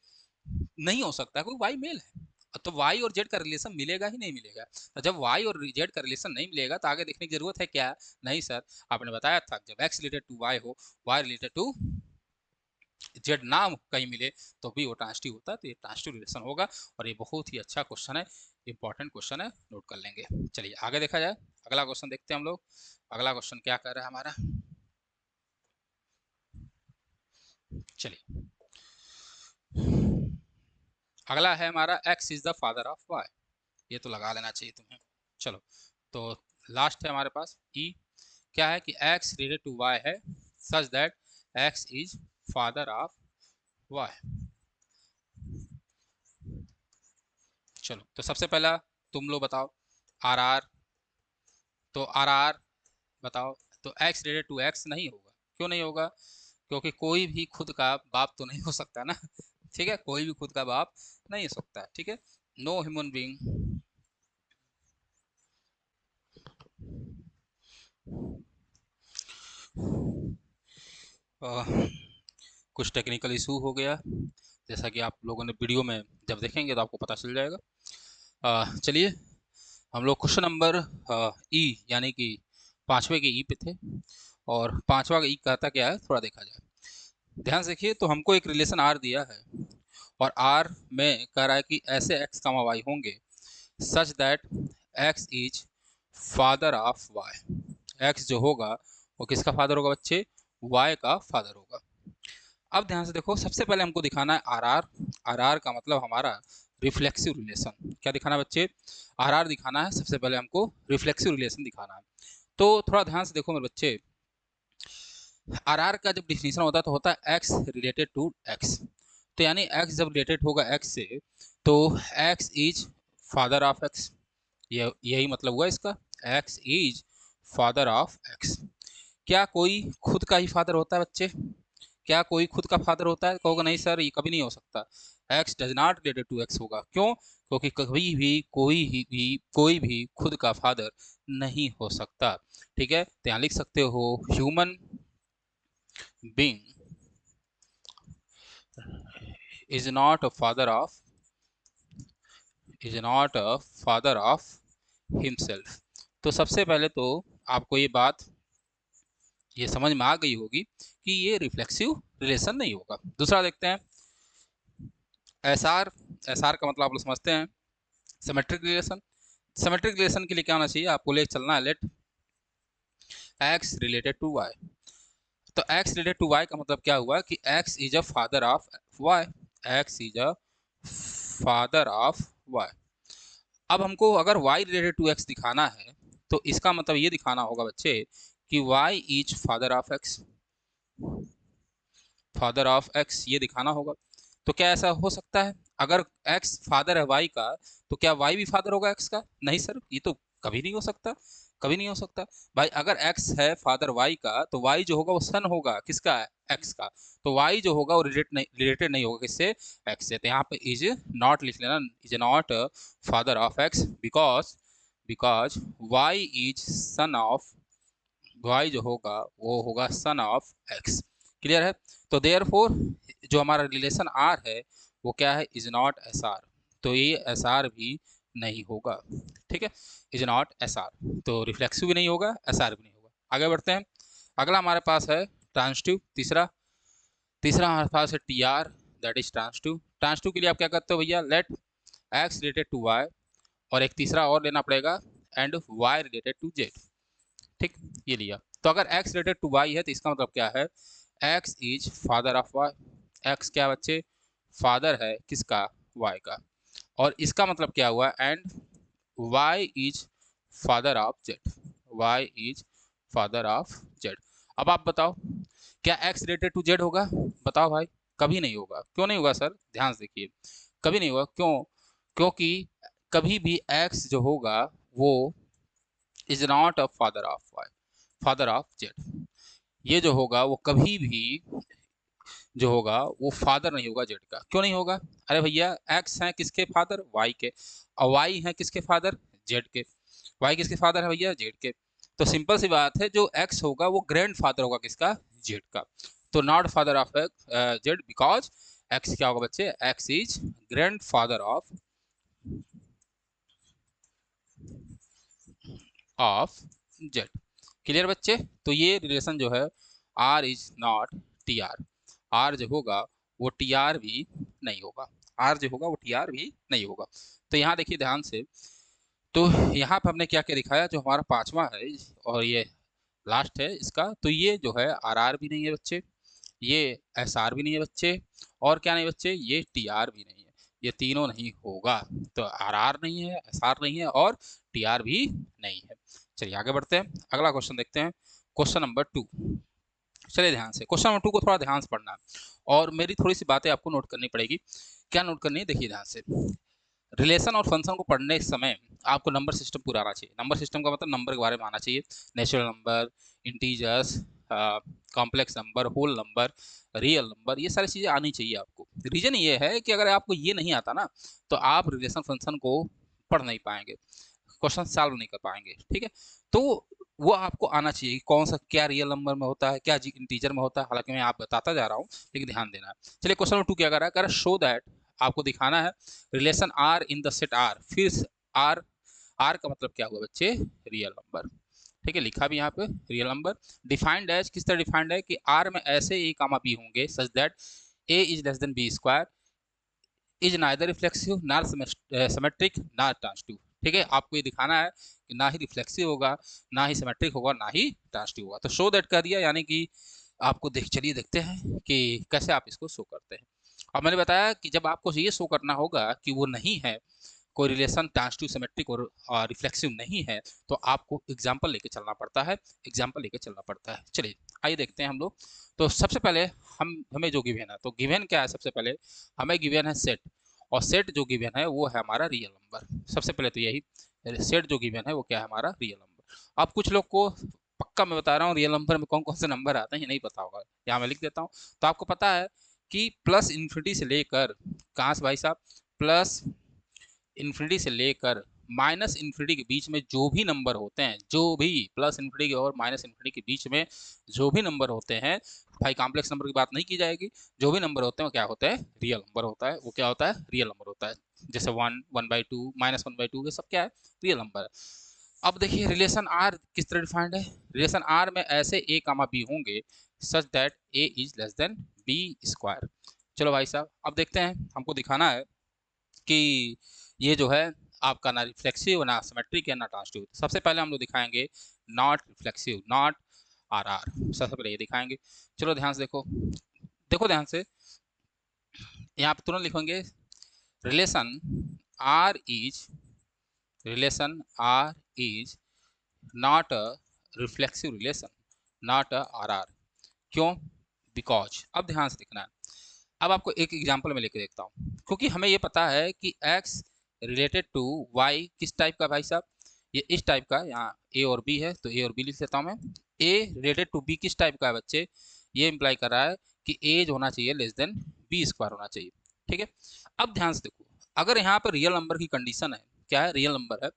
Speaker 1: नहीं हो सकता कोई वाई मेल है। तो वाई और जेड का रिलेशन मिलेगा ही नहीं मिलेगा। तो जब वाई और जेड का रिलेशन नहीं मिलेगा तो आगे देखने की जरूरत है क्या? नहीं सर, आपने बताया था जब एक्स रिलेटेड टू वाई हो, वाई रिलेटेड टू जेड ना कहीं मिले तो भी वो ट्रांसिटिव होता है, तो ये ट्रांसिटिव रिलेशन होगा। और ये बहुत ही अच्छा क्वेश्चन है, इंपॉर्टेंट क्वेश्चन है, नोट कर लेंगे। चलिए आगे देखा जाए, अगला क्वेश्चन देखते हैं हम लोग। अगला क्वेश्चन क्या कर रहा है हमारा, चलिए अगला है हमारा, x is the father of y. ये तो लगा लेना चाहिए तुम्हें। चलो, तो लास्ट है हमारे पास ई। क्या है कि एक्स रिलेटेड टू वाई है such that x is father of y. चलो, तो सबसे पहला तुम लोग बताओ, आर आर। तो आर आर बताओ, तो एक्स रिलेटेड टू एक्स नहीं होगा। क्यों नहीं होगा? क्योंकि कोई भी खुद का बाप तो नहीं हो सकता ना। ठीक है, कोई भी खुद का बाप नहीं हो सकता। ठीक है, नो ह्यूमन बीइंग, कुछ टेक्निकल इशू हो गया, जैसा कि आप लोगों ने वीडियो में जब देखेंगे तो आपको पता चल जाएगा। चलिए, हम लोग क्वेश्चन नंबर ई यानी कि पाँचवें के ई पे थे, और पांचवा का ई कहता क्या है थोड़ा देखा जाए। ध्यान से देखिए, तो हमको एक रिलेशन आर दिया है, और आर में कह रहा है कि ऐसे एक्स कामा वाई होंगे such that x is father of y. X जो होगा वो किसका फादर होगा बच्चे? वाई का फादर होगा। अब ध्यान से देखो, सबसे पहले हमको दिखाना है आर आर। आर आर का मतलब हमारा रिफ्लेक्सिव रिलेशन। क्या दिखाना है बच्चे? आर आर दिखाना है, सबसे पहले हमको रिफ्लेक्सिव रिलेशन दिखाना है। तो थोड़ा ध्यान से देखो मेरे बच्चे, आर आर का जब डिफिनेशन होता है तो होता है एक्स रिलेटेड टू एक्स। तो यानी एक्स जब रिलेटेड होगा एक्स से तो x is father of x, ये यही मतलब हुआ इसका, x is father of x. क्या कोई खुद का ही फादर होता है बच्चे? क्या कोई खुद का फादर होता है? कहोगे नहीं सर, ये कभी नहीं हो सकता। X does not related to x होगा। क्यों? क्योंकि कभी भी कोई भी खुद का फादर नहीं हो सकता। ठीक है, तो यहाँ लिख सकते हो human being is not a father of, is not a father of himself. तो सबसे पहले तो आपको ये बात ये समझ में आ गई होगी कि ये रिफ्लेक्सिव रिलेशन नहीं होगा। दूसरा देखते हैं, एस आर। एस आर का मतलब आप लोग समझते हैं, सिमेट्रिक रिलेशन। सिमेट्रिक रिलेशन के लिए क्या होना चाहिए? आपको ले चलना है, let x related to y. तो एक्स रिलेटेड टू वाई का मतलब क्या हुआ कि x is a father of y. X is a father of y. अब हमको अगर वाई रिलेटेड टू एक्स दिखाना है तो इसका मतलब ये दिखाना होगा बच्चे कि y is father of x, father of x ये दिखाना होगा। तो क्या ऐसा हो सकता है? अगर एक्स फादर है वाई का तो क्या वाई भी फादर होगा एक्स का? नहीं सर, ये तो कभी नहीं हो सकता, कभी नहीं हो सकता। भाई अगर एक्स है फादर वाई का तो वाई जो होगा वो सन होगा किसका? एक्स का। तो वाई जो होगा वो रिलेटेड नहीं होगा किससे? एक्स से। तो यहाँ पे इज नॉट लिख लेना, is not father of x, because because y is son of, y जो होगा वो होगा सन ऑफ एक्स। क्लियर है? तो देयर फोर जो हमारा रिलेशन आर है वो क्या है? Is not S are. तो ये एस आर भी नहीं होगा। ठीक है, इज नॉट एस आर, तो रिफ्लेक्सिव भी नहीं होगा, एस आर भी नहीं होगा। आगे बढ़ते हैं, अगला हमारे पास है ट्रांसटिव। तीसरा, तीसरा हमारे पास है T R, that is transitive. Transitive के लिए आप क्या करते हो भैया? Let x related to y, और एक तीसरा और लेना पड़ेगा, and y related to Z. ठीक, ये लिया। तो अगर x रिलेटेड टू y है तो इसका मतलब क्या है? x is father of y। x क्या बच्चे? फादर है किसका? y का। और इसका मतलब क्या हुआ? And y is father of z, y is father of z। अब आप बताओ, क्या x रिलेटेड टू z होगा? बताओ भाई। कभी नहीं होगा। क्यों नहीं होगा सर? ध्यान से देखिए, कभी नहीं होगा। क्यों? क्योंकि कभी भी x जो होगा वो is not a father of y, father of z. ये जो होगा वो कभी भी जो होगा वो फादर नहीं होगा जेड का। क्यों नहीं होगा? अरे भैया एक्स है किसके फादर? वाई के। और वाई है किसके फादर? जेड के। वाई किसके फादर है भैया? जेड के। तो सिंपल सी बात है, जो एक्स होगा वो ग्रैंड फादर होगा किसका? जेड का। तो not father of z because x क्या होगा बच्चे? X is grandfather of z. Clear बच्चे? तो ये रिलेशन जो है R is not T R, R जो होगा वो टी आर भी नहीं होगा, आर जो होगा वो टी आर भी नहीं होगा। तो यहाँ देखिए ध्यान से, तो यहाँ पर हमने क्या क्या दिखाया, जो हमारा पांचवा है और ये लास्ट है इसका, तो ये जो है आर आर भी नहीं है बच्चे, ये एस आर भी नहीं है बच्चे, और क्या नहीं बच्चे? ये टी आर भी नहीं है। ये तीनों नहीं होगा। तो आर आर नहीं है, एस आर नहीं है, और टी आर भी नहीं है। चलिए आगे बढ़ते हैं, अगला क्वेश्चन देखते हैं। Question number 2। चलिए ध्यान से, क्वेश्चन नंबर 2 को थोड़ा ध्यान से पढ़ना है और मेरी थोड़ी सी बातें आपको नोट करनी पड़ेगी। क्या नोट करनी है? देखिए ध्यान से। रिलेशन और फंक्शन को पढ़ने के समय आपको नंबर सिस्टम पूरा आना चाहिए। नंबर सिस्टम का मतलब नंबर के बारे में आना चाहिए। Natural number, integers, complex number, whole number, real number, ये सारी चीज़ें आनी चाहिए आपको। रीजन ये है कि अगर आपको ये नहीं आता ना, तो आप रिलेशन फंक्शन को पढ़ नहीं पाएंगे, क्वेश्चन सॉल्व नहीं कर पाएंगे। ठीक है? तो वो आपको आना चाहिए कि कौन सा क्या रियल नंबर में होता है, क्या इंटीजर में होता है। हालांकि मैं आप बताता जा रहा हूँ, लेकिन ध्यान देना है। चलिए क्वेश्चन नंबर 2 क्या कर रहा है? शो दैट, आपको दिखाना है relation R in the set R. फिर आर, आर का मतलब क्या हुआ बच्चे? Real number. ठीक है, लिखा भी यहाँ पे रियल नंबर। डिफाइंड एज, किस तरह डिफाइंड है कि आर में ऐसे ए कामा बी होंगे such that A is less than b square, is neither reflexive nor symmetric nor transitive. ठीक है, आपको ये दिखाना है कि ना ही रिफ्लेक्सिव होगा, ना ही सिमेट्रिक होगा, ना ही ट्रांसिटिव होगा। तो शो दैट कर दिया, यानी कि आपको चलिए देखते हैं कि कैसे आप इसको शो करते हैं। और मैंने बताया कि जब आपको ये शो करना होगा कि वो नहीं है, कोई रिलेशन ट्रांसिटिव, सिमेट्रिक और रिफ्लेक्सिव नहीं है, तो आपको एग्जाम्पल लेके चलना पड़ता है, एग्जाम्पल लेके चलना पड़ता है। चलिए आइए देखते हैं हम लोग। तो सबसे पहले हमें जो गिवन है, तो गिवन क्या है? सबसे पहले हमें गिवन है सेट, और सेट जो गिवन है वो है हमारा रियल नंबर। सबसे पहले तो यही सेट जो गिवन है वो क्या है? हमारा रियल नंबर। अब कुछ लोग को पक्का मैं बता रहा हूँ रियल नंबर में कौन कौन से नंबर आते हैं ये नहीं पता होगा, यहाँ मैं लिख देता हूँ। तो आपको पता है कि प्लस इन्फिनिटी से लेकर, कहाँ से भाई साहब? प्लस इन्फिनिटी से लेकर माइनस इन्फिनिटी के बीच में जो भी नंबर होते हैं, जो भी प्लस इन्फिनिटी और माइनस इन्फिनिटी के बीच में जो भी नंबर होते हैं, भाई कॉम्प्लेक्स नंबर की बात नहीं की जाएगी, जो भी नंबर होते हैं वो क्या होता है? रियल नंबर होता है। वो क्या होता है? रियल नंबर होता है। जैसे 1, 1/2, -1/2, ये सब क्या है? रियल नंबर है। अब देखिए रिलेशन आर किस तरह डिफाइंड है। रिलेशन आर में ऐसे ए कामा बी होंगे such that A is less than b square. चलो भाई साहब अब देखते हैं, हमको दिखाना है कि ये जो है आपका ना रिफ्लेक्सिव, ना सिमेट्रिक है, ना ट्रांसिटिव। सबसे पहले हम लोग दिखाएंगे not reflexive, not R R. सबसे पहले ये दिखाएंगे। चलो ध्यान से देखो, देखो ध्यान से, यहाँ पे तुरंत लिखेंगे relation R is, relation R is not a reflexive relation, not a R R. क्यों? बिकॉज, अब ध्यान से देखना है। अब आपको एक एग्जांपल में लेके देखता हूँ, क्योंकि हमें ये पता है कि x रिलेटेड टू y किस टाइप का भाई साहब? ये इस टाइप का। यहाँ a और b है तो a और b लिख लेता हूँ मैं। a रिलेटेड टू b किस टाइप का है बच्चे? ये इंप्लाई कर रहा है कि a जो होना चाहिए लेस देन b स्क्वायर होना चाहिए। ठीक है, अब ध्यान से देखो, अगर यहाँ पर रियल नंबर की कंडीशन है, क्या है? रियल नंबर है,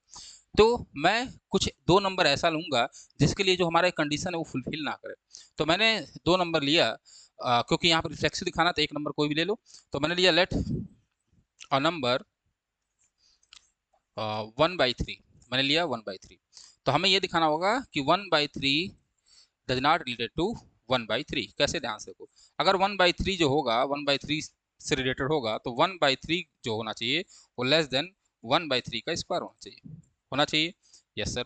Speaker 1: तो मैं कुछ दो नंबर ऐसा लूंगा जिसके लिए जो हमारा कंडीशन है वो फुलफिल ना करे। तो मैंने दो नंबर लिया, क्योंकि यहाँ पर रिफ्लेक्सिव दिखाना तो एक नंबर कोई भी ले लो। तो मैंने लिया लेट अ नंबर 1/3, मैंने लिया 1/3। तो हमें ये दिखाना होगा कि 1/3 डज नॉट रिलेटेड टू 1/3। कैसे? ध्यान से देखो, अगर 1/3 जो होगा 1/3 से रिलेटेड होगा, तो 1/3 जो होना चाहिए वो लेस देन 1/3 का स्क्वायर होना चाहिए, होना चाहिए। Yes sir.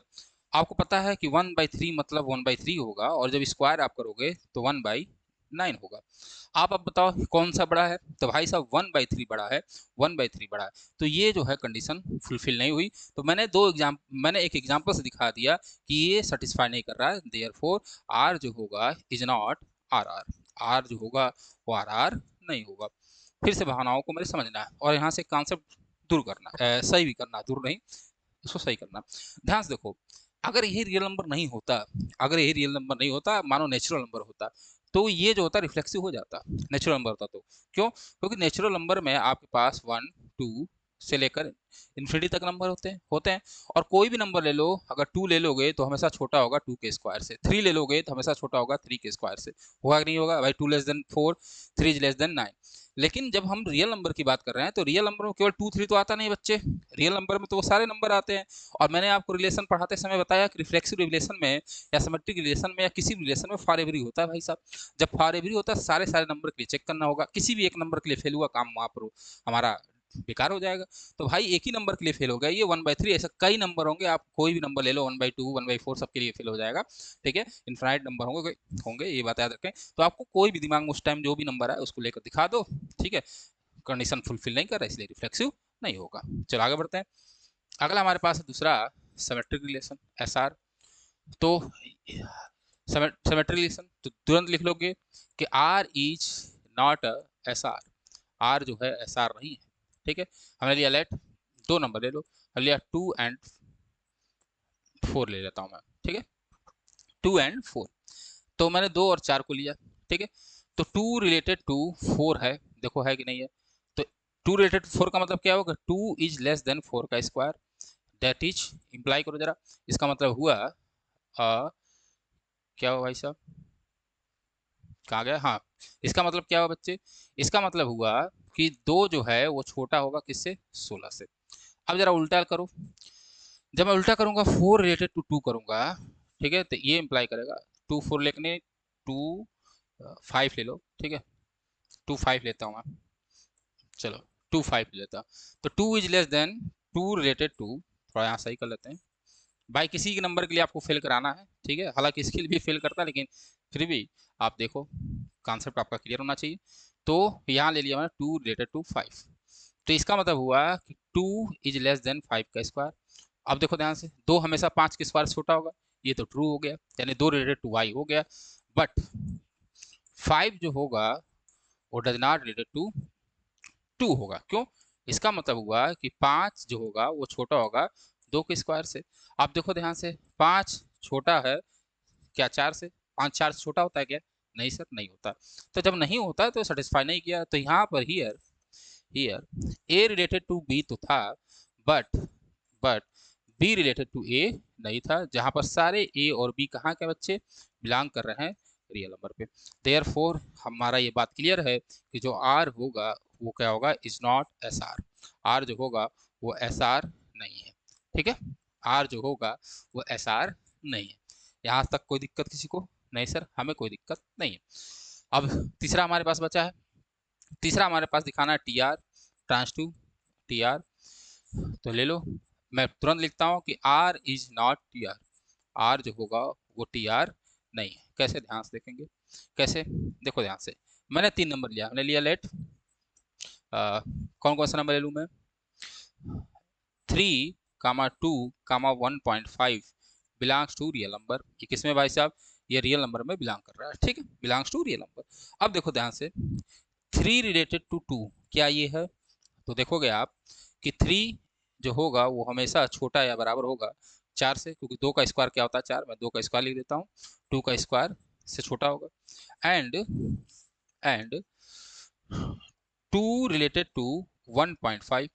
Speaker 1: आपको पता है कि 1/3 मतलब 1/3 होगा, और जब स्क्वायर आप करोगे तो 1/9 होगा। आप अब बताओ कौन सा बड़ा है? तो भाई साहब 1/3 बड़ा है, 1/3 बड़ा है। तो ये जो है कंडीशन फुलफिल नहीं हुई। तो मैंने एक एग्जांपल से दिखा दिया कि ये सेटिस्फाई नहीं कर रहा है, देयरफॉर आर जो होगा is not R R. R जो होगा वो आर आर नहीं होगा। फिर से भावनाओं को मेरे समझना है और यहाँ से कॉन्सेप्ट दूर करना, सही भी करना, दूर नहीं, इसको सही करना। ध्यान से देखो, अगर ये रियल नंबर नहीं होता, अगर ये रियल नंबर नहीं होता, मानो नेचुरल नंबर होता, तो ये जो होता रिफ्लेक्सिव हो जाता, नेचुरल नंबर होता तो। क्यों? क्योंकि नेचुरल नंबर में आपके पास 1 2 से लेकर इन्फिनिटी तक नंबर होते हैं। और कोई भी नंबर ले लो, अगर 2 ले लोगे तो हमेशा छोटा होगा 2 के स्क्वायर से, 3 ले लोगे तो हमेशा छोटा होगा 3 के स्क्वायर से। होगा कि नहीं होगा भाई? 2 लेस देन 4, 3 लेस देन 9। लेकिन जब हम रियल नंबर की बात कर रहे हैं तो रियल नंबर में केवल 2 3 तो आता नहीं बच्चे, रियल नंबर में तो वो सारे नंबर आते हैं। और मैंने आपको रिलेशन पढ़ाते समय बताया कि रिफ्लेक्सिव रिलेशन में या सिमेट्रिक रिलेशन में या किसी भी रिलेशन में फॉर एवरी होता है भाई साहब। जब फॉर एवरी होता है, सारे सारे नंबर के लिए चेक करना होगा, किसी भी एक नंबर के लिए फेल हुआ काम वहाँ पर हमारा बेकार हो जाएगा। तो भाई एक ही नंबर के लिए फेल हो गया, ये 1/3 ऐसा कई नंबर होंगे, आप कोई भी नंबर ले लो, 1/2 1/4 सबके लिए फेल हो जाएगा। ठीक है, इनफाइनाइट नंबर होंगे ये बात याद रखें। तो आपको कोई भी दिमाग में उस टाइम जो भी नंबर है उसको लेकर दिखा दो, ठीक है, कंडीशन फुलफिल नहीं कर रहा इसलिए रिफ्लेक्सिव नहीं होगा। चलो आगे बढ़ते हैं। अगला हमारे पास है दूसरा सिमेट्रिक रिलेशन, एसआर। तो सिमेट्रिक रिलेशन तो तुरंत लिख लोगे कि R is not S R, R जो है एस आर नहीं है। ठीक है, हमने लिया लेट, दो नंबर ले लो, हमने लिया 2 एंड 4 ले लेता हूँ मैं। ठीक है, 2 एंड 4, तो मैंने 2 और 4 को लिया। ठीक है, तो 2 रिलेटेड टू 4 है, देखो है कि नहीं है? तो 2 रिलेटेड टू 4 का मतलब क्या होगा? 2 इज लेस देन 4 का स्क्वायर, दैट इज, इंप्लाई करो जरा, इसका मतलब हुआ क्या हुआ भाई साहब, कहाँ गया? हाँ, इसका मतलब क्या हुआ बच्चे? इसका मतलब हुआ कि 2 जो है वो छोटा होगा किससे? 16 से। अब जरा उल्टा करो, जब मैं उल्टा करूंगा 4 रिलेटेड टू 2 करूंगा, ठीक है, तो ये इंप्लाई करेगा 2 4 लेने 2 5 ले लो। ठीक है, 2 5 लेता हूँ मैं, चलो 2 5 ले लेता हूँ। तो 2 is less than 2 related to, थोड़ा यहाँ सही कर लेते हैं भाई, किसी के नंबर के लिए आपको फेल कराना है, ठीक है, हालांकि इसके लिए भी फेल करता है, लेकिन फिर भी आप देखो कॉन्सेप्ट आपका क्लियर होना चाहिए। तो यहाँ ले लिया मैंने 2 रिलेटेड टू 5, तो इसका मतलब हुआ कि 2 इज लेस देन 5 का स्क्वायर। अब देखो ध्यान से, 2 हमेशा 5 के स्क्वायर से छोटा होगा, ये तो ट्रू हो गया, यानी 2 रिलेटेड टू वाई हो गया। बट 5 जो होगा वो डज नॉट रिलेटेड टू 2 होगा। क्यों? इसका मतलब हुआ कि 5 जो होगा वो छोटा होगा 2 के स्क्वायर से। आप देखो ध्यान से, 5 छोटा है क्या 4 से? 5 4 से छोटा होता है क्या? नहीं सर, नहीं होता। तो जब नहीं होता तो सेटिस्फाई नहीं किया, तो यहाँ पर here here A related to B तो था, but but B related to A नहीं था, जहां पर सारे ए और बी कहाँ के बच्चे बिलोंग कर रहे हैं? रियल नंबर पे। देयरफॉर हमारा ये बात क्लियर है कि जो आर होगा वो क्या होगा? Is not S R, R जो होगा वो एस आर नहीं है। ठीक है, आर जो होगा वो एस आर नहीं है। यहाँ तक कोई दिक्कत किसी को? नहीं सर, हमें कोई दिक्कत नहीं है। अब तीसरा हमारे पास बचा है, तीसरा हमारे पास दिखाना है T R, trans to T R. तो ले लो, मैं तुरंत लिखता हूँ कि R is not T R, R जो होगा वो टी आर नहीं है। कैसे? ध्यान से देखेंगे कैसे, देखो ध्यान से, मैंने 3 नंबर लिया, मैंने लिया लेट, कौन कौन सा नंबर ले लूँ मैं? 3 2 1.5 बिलोंग्स टू रियल नंबर। ये किसमें भाई साहब? ये रियल नंबर में बिलोंग कर रहा है। ठीक है, बिलोंग्स टू रियल नंबर। अब देखो ध्यान से, 3 रिलेटेड टू 2, क्या ये है? तो देखोगे आप कि 3 जो होगा वो हमेशा छोटा या बराबर होगा 4 से, क्योंकि 2 का स्क्वायर क्या होता है? 4, मैं 2 का स्क्वायर लिख देता हूँ, 2 का स्क्वायर से छोटा होगा। एंड 2 रिलेटेड टू 1.5,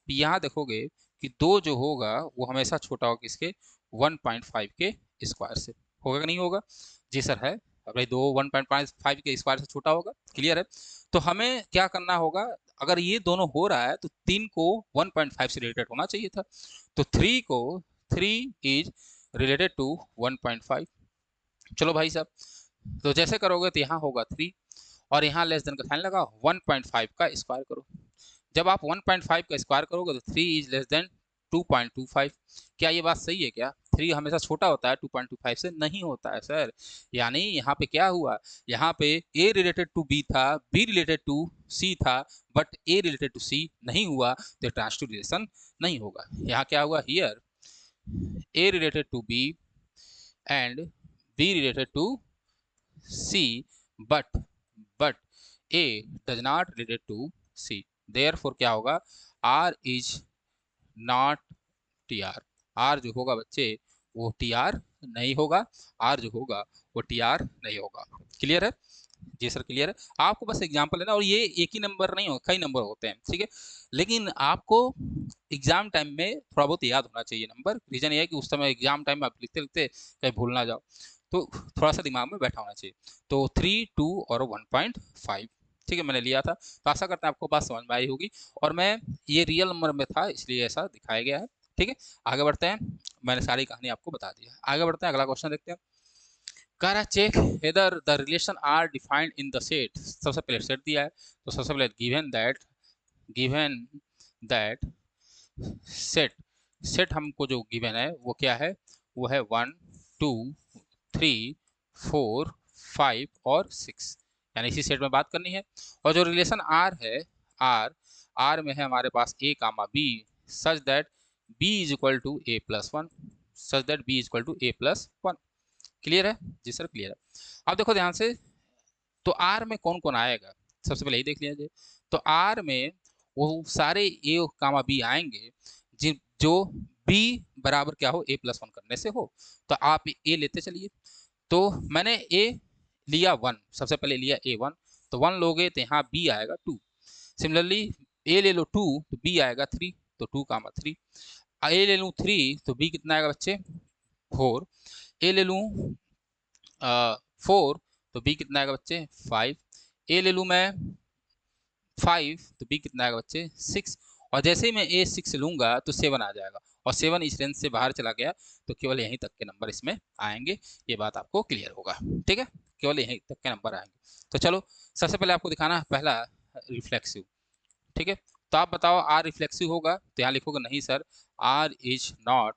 Speaker 1: यहाँ देखोगे कि 2 जो होगा वो हमेशा छोटा होगा किसके? 1.5 के स्क्वायर से। होगा कि नहीं होगा? जी सर है भाई, 2 1.5 के स्क्वायर से छोटा होगा, क्लियर है। तो हमें क्या करना होगा? अगर ये दोनों हो रहा है तो 3 को 1.5 से रिलेटेड होना चाहिए था, तो 3 इज रिलेटेड टू 1.5। चलो भाई साहब, तो जैसे करोगे तो यहाँ होगा 3 और यहाँ लेस देन का साइन लगा, 1.5 का स्क्वायर करो। जब आप 1.5 का स्क्वायर करोगे तो 3 इज लेस देन 2.25। क्या ये बात सही है क्या? 3 हमेशा छोटा होता है 2.25 से? नहीं होता है सर। यानी यहाँ पे क्या हुआ? यहाँ पे ए रिलेटेड टू बी था, बी रिलेटेड टू सी था, बट ए रिलेटेड टू सी नहीं हुआ, तो ट्रांजिटिव रिलेशन नहीं होगा। यहाँ क्या हुआ? Here A related to B and B related to c, but but a does not related to c, therefore क्या होगा? R is not T R, R जो होगा बच्चे वो टी आर नहीं होगा, आर जो होगा वो टी आर नहीं होगा। क्लियर है? जी सर क्लियर है। आपको बस एग्जांपल है ना, और ये एक ही नंबर नहीं हो, कई नंबर होते हैं, ठीक है, लेकिन आपको एग्जाम टाइम में थोड़ा बहुत याद होना चाहिए नंबर। रीजन ये है कि उस समय एग्जाम टाइम में आप लिखते लिखते कहीं भूल ना जाओ, तो थोड़ा सा दिमाग में बैठा होना चाहिए। तो 3, 2 और 1.5, ठीक है, मैंने लिया था। तो आशा करता हूँ आपको बात समझ में आई होगी, और मैं ये रियल नंबर में था इसलिए ऐसा दिखाया गया है। ठीक है, आगे बढ़ते हैं। मैंने सारी कहानी आपको बता दी है, आगे बढ़ते हैं, अगला क्वेश्चन देखते हैं। कह रहा है check whether the relation R defined in the set. सबसे पहले सेट दिया है, तो सबसे पहले गिवन दैट सेट, सेट हमको जो गिवन है वो क्या है, वो है 1, 2, 3, 4, 5 और 6, यानी इसी सेट में बात करनी है। और जो रिलेशन आर है, आर आर में है हमारे पास A comma B, such that B is equal to A plus one, such that B is equal to A plus one. Clear है? जी सर क्लियर है। अब देखो ध्यान से, तो आर में कौन कौन आएगा, सबसे पहले ही देख लीजिए। तो आर में वो सारे ए कामा बी आएंगे जो बी बराबर क्या हो, ए प्लस वन करने से हो। तो आप ए लेते चलिए। तो मैंने ए लिया 1, सबसे पहले लिया ए 1, तो 1 लोगे तो यहाँ बी आएगा 2। सिमिलरली ए ले लो 2 तो बी आएगा 3, तो 2 कामा 3। ए ले लूँ 3 तो बी कितना आएगा बच्चे, 4। ए ले लूँ 4 तो बी कितना आएगा बच्चे, 5। ए ले लूँ मैं 5 तो बी कितना आएगा बच्चे, 6। और जैसे ही मैं ए 6 लूंगा तो 7 आ जाएगा, और 7 इस रेंज से बाहर चला गया तो केवल यहीं तक के नंबर इसमें आएंगे। ये बात आपको क्लियर होगा, ठीक है, केवल यहीं तक के नंबर आएंगे। तो चलो सबसे पहले आपको दिखाना है पहला रिफ्लेक्सिव, ठीक है। तो आप बताओ आर रिफ्लेक्सिव होगा, तो यहाँ लिखोगे नहीं sir, R is not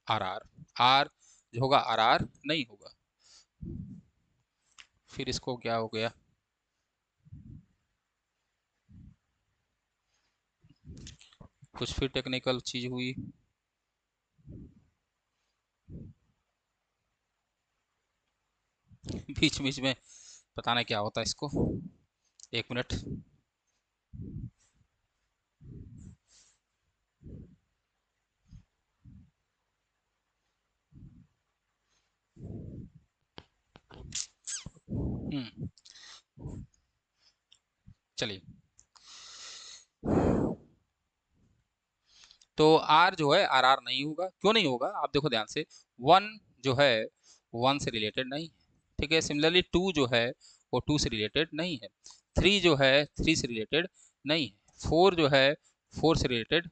Speaker 1: R R, R जो होगा आर आर नहीं होगा। फिर इसको क्या हो गया, कुछ फिर टेक्निकल चीज हुई। बीच बीच में पता नहीं क्या होता है इसको, एक मिनट। चलिए, तो आर जो है आर आर नहीं होगा। क्यों नहीं होगा, आप देखो ध्यान से, 1 जो है 1 से रिलेटेड नहीं है, ठीक है। सिमिलरली 2 जो है वो 2 से रिलेटेड नहीं है, 3 जो है 3 से रिलेटेड नहीं है, 4 जो है 4 से रिलेटेड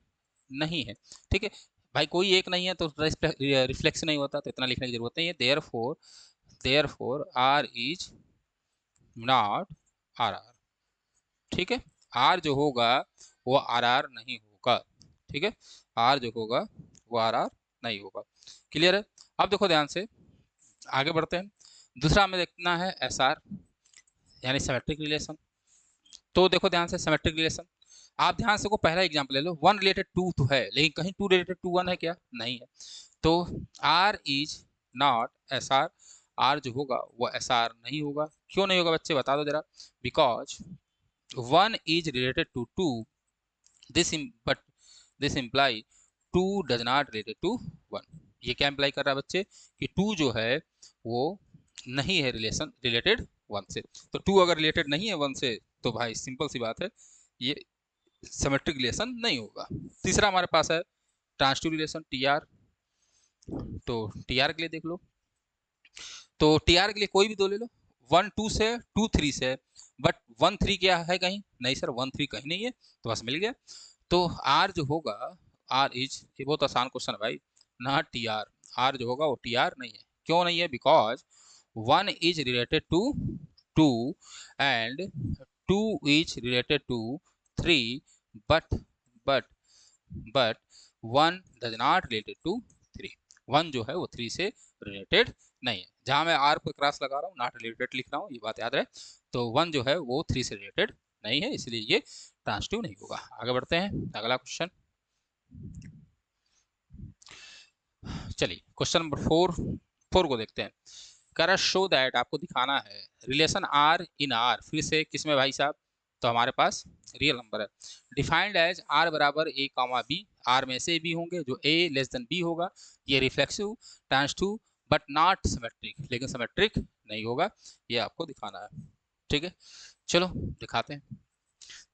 Speaker 1: नहीं है, ठीक है। भाई कोई एक नहीं है तो रिफ्लेक्स नहीं होता, तो इतना लिखने की जरूरत नहीं है। Therefore R is not R R, ठीक है। आर जो होगा वो आर आर नहीं होगा, ठीक है, आर जो होगा वो आर आर नहीं होगा। क्लियर है? अब देखो ध्यान से, आगे बढ़ते हैं। दूसरा हमें देखना है एस आर, यानी सिमेट्रिक रिलेशन। तो देखो ध्यान से, सिमेट्रिक रिलेशन आप ध्यान से को पहला एग्जांपल ले लो, 1 रिलेटेड 2 तो है, लेकिन कहीं 2 रिलेटेड टू 1 है क्या, नहीं है। तो R is not S R, R जो होगा वो एस आर नहीं होगा। क्यों नहीं होगा बच्चे बता दो जरा। Because 1 is related to 2, but this imply 2 does not related to 1। ये क्या इम्प्लाई कर रहा है बच्चे, कि 2 जो है वो नहीं है रिलेटेड 1 से। तो 2 अगर रिलेटेड नहीं है 1 से तो भाई सिंपल सी बात है, ये सिमेट्रिक रिलेशन नहीं होगा। तीसरा हमारे पास है ट्रांसिटिव रिलेशन, टी आर। तो टी आर के लिए देख लो, तो टी आर के लिए कोई भी दो ले लो, 1 2 से 2 3 से, बट 1 3 क्या है कहीं, नहीं सर 1 3 कहीं नहीं है, तो बस मिल गया। तो आर जो होगा, आर इज, ये बहुत आसान क्वेश्चन है भाई, ना टी आर, आर जो होगा वो टी आर नहीं है। क्यों नहीं है, because 1 is related to 2 and 2 is related to 3, but but but 1 does not related to 3, 1 जो है वो 3 से रिलेटेड नहीं है। जहां मैं आर पर क्रॉस लगा रहा हूँ, नॉट रिलेटेड लिख रहा हूँ, ये बात याद रहे। तो 1 जो है वो 3 से रिलेटेड नहीं है, इसलिए ये ट्रांसिटिव नहीं होगा। आगे बढ़ते हैं, अगला क्वेश्चन। चलिए क्वेश्चन नंबर 4 को देखते हैं। करा शो दैट, आपको दिखाना है रिलेशन आर इन आर, फिर से किसमें भाई साहब, तो हमारे पास रियल नंबर है। डिफाइंड एज आर बराबर ए कामा बी, आर में से बी होंगे, जो ए लेस देन बी होगा ये reflexive times two but not symmetric, लेकिन सिमेट्रिक नहीं होगा, ये आपको दिखाना है। ठीक है, चलो दिखाते हैं।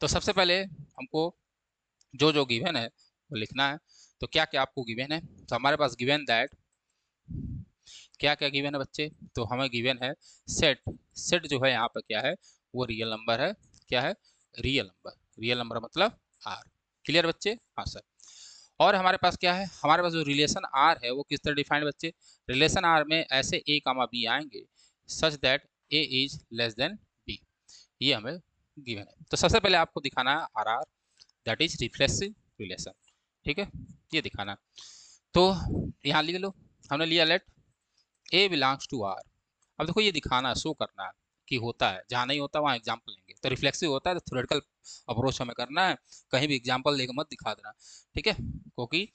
Speaker 1: तो सबसे पहले हमको जो जो गिवन है वो लिखना है। तो क्या क्या आपको गिवन है, तो हमारे पास गिवन दैट, क्या क्या गिवन है बच्चे, तो हमें गिवन है सेट, सेट जो है यहाँ पर क्या है वो रियल नंबर है। क्या है, रियल नंबर, रियल नंबर मतलब आर। क्लियर बच्चे, हाँ सर। और हमारे पास क्या है, हमारे पास जो रिलेशन आर है वो किस तरह डिफाइंड बच्चे, रिलेशन आर में ऐसे ए कामा बी आएंगे such that A is less than b, ये हमें गिवन है। तो सबसे पहले आपको दिखाना है R R, that is reflexive relation. ठीक है, ये दिखाना। तो यहाँ लिख लो, हमने लिया let a belongs to R. अब देखो ये दिखाना है, शो करना है कि होता है, जहाँ नहीं होता वहाँ एग्जाम्पल लेंगे। तो रिफ्लेक्सिव होता है तो थ्योरेटिकल अप्रोच हमें करना है, कहीं भी एग्जाम्पल लेकर मत दिखा देना। ठीक है, क्योंकि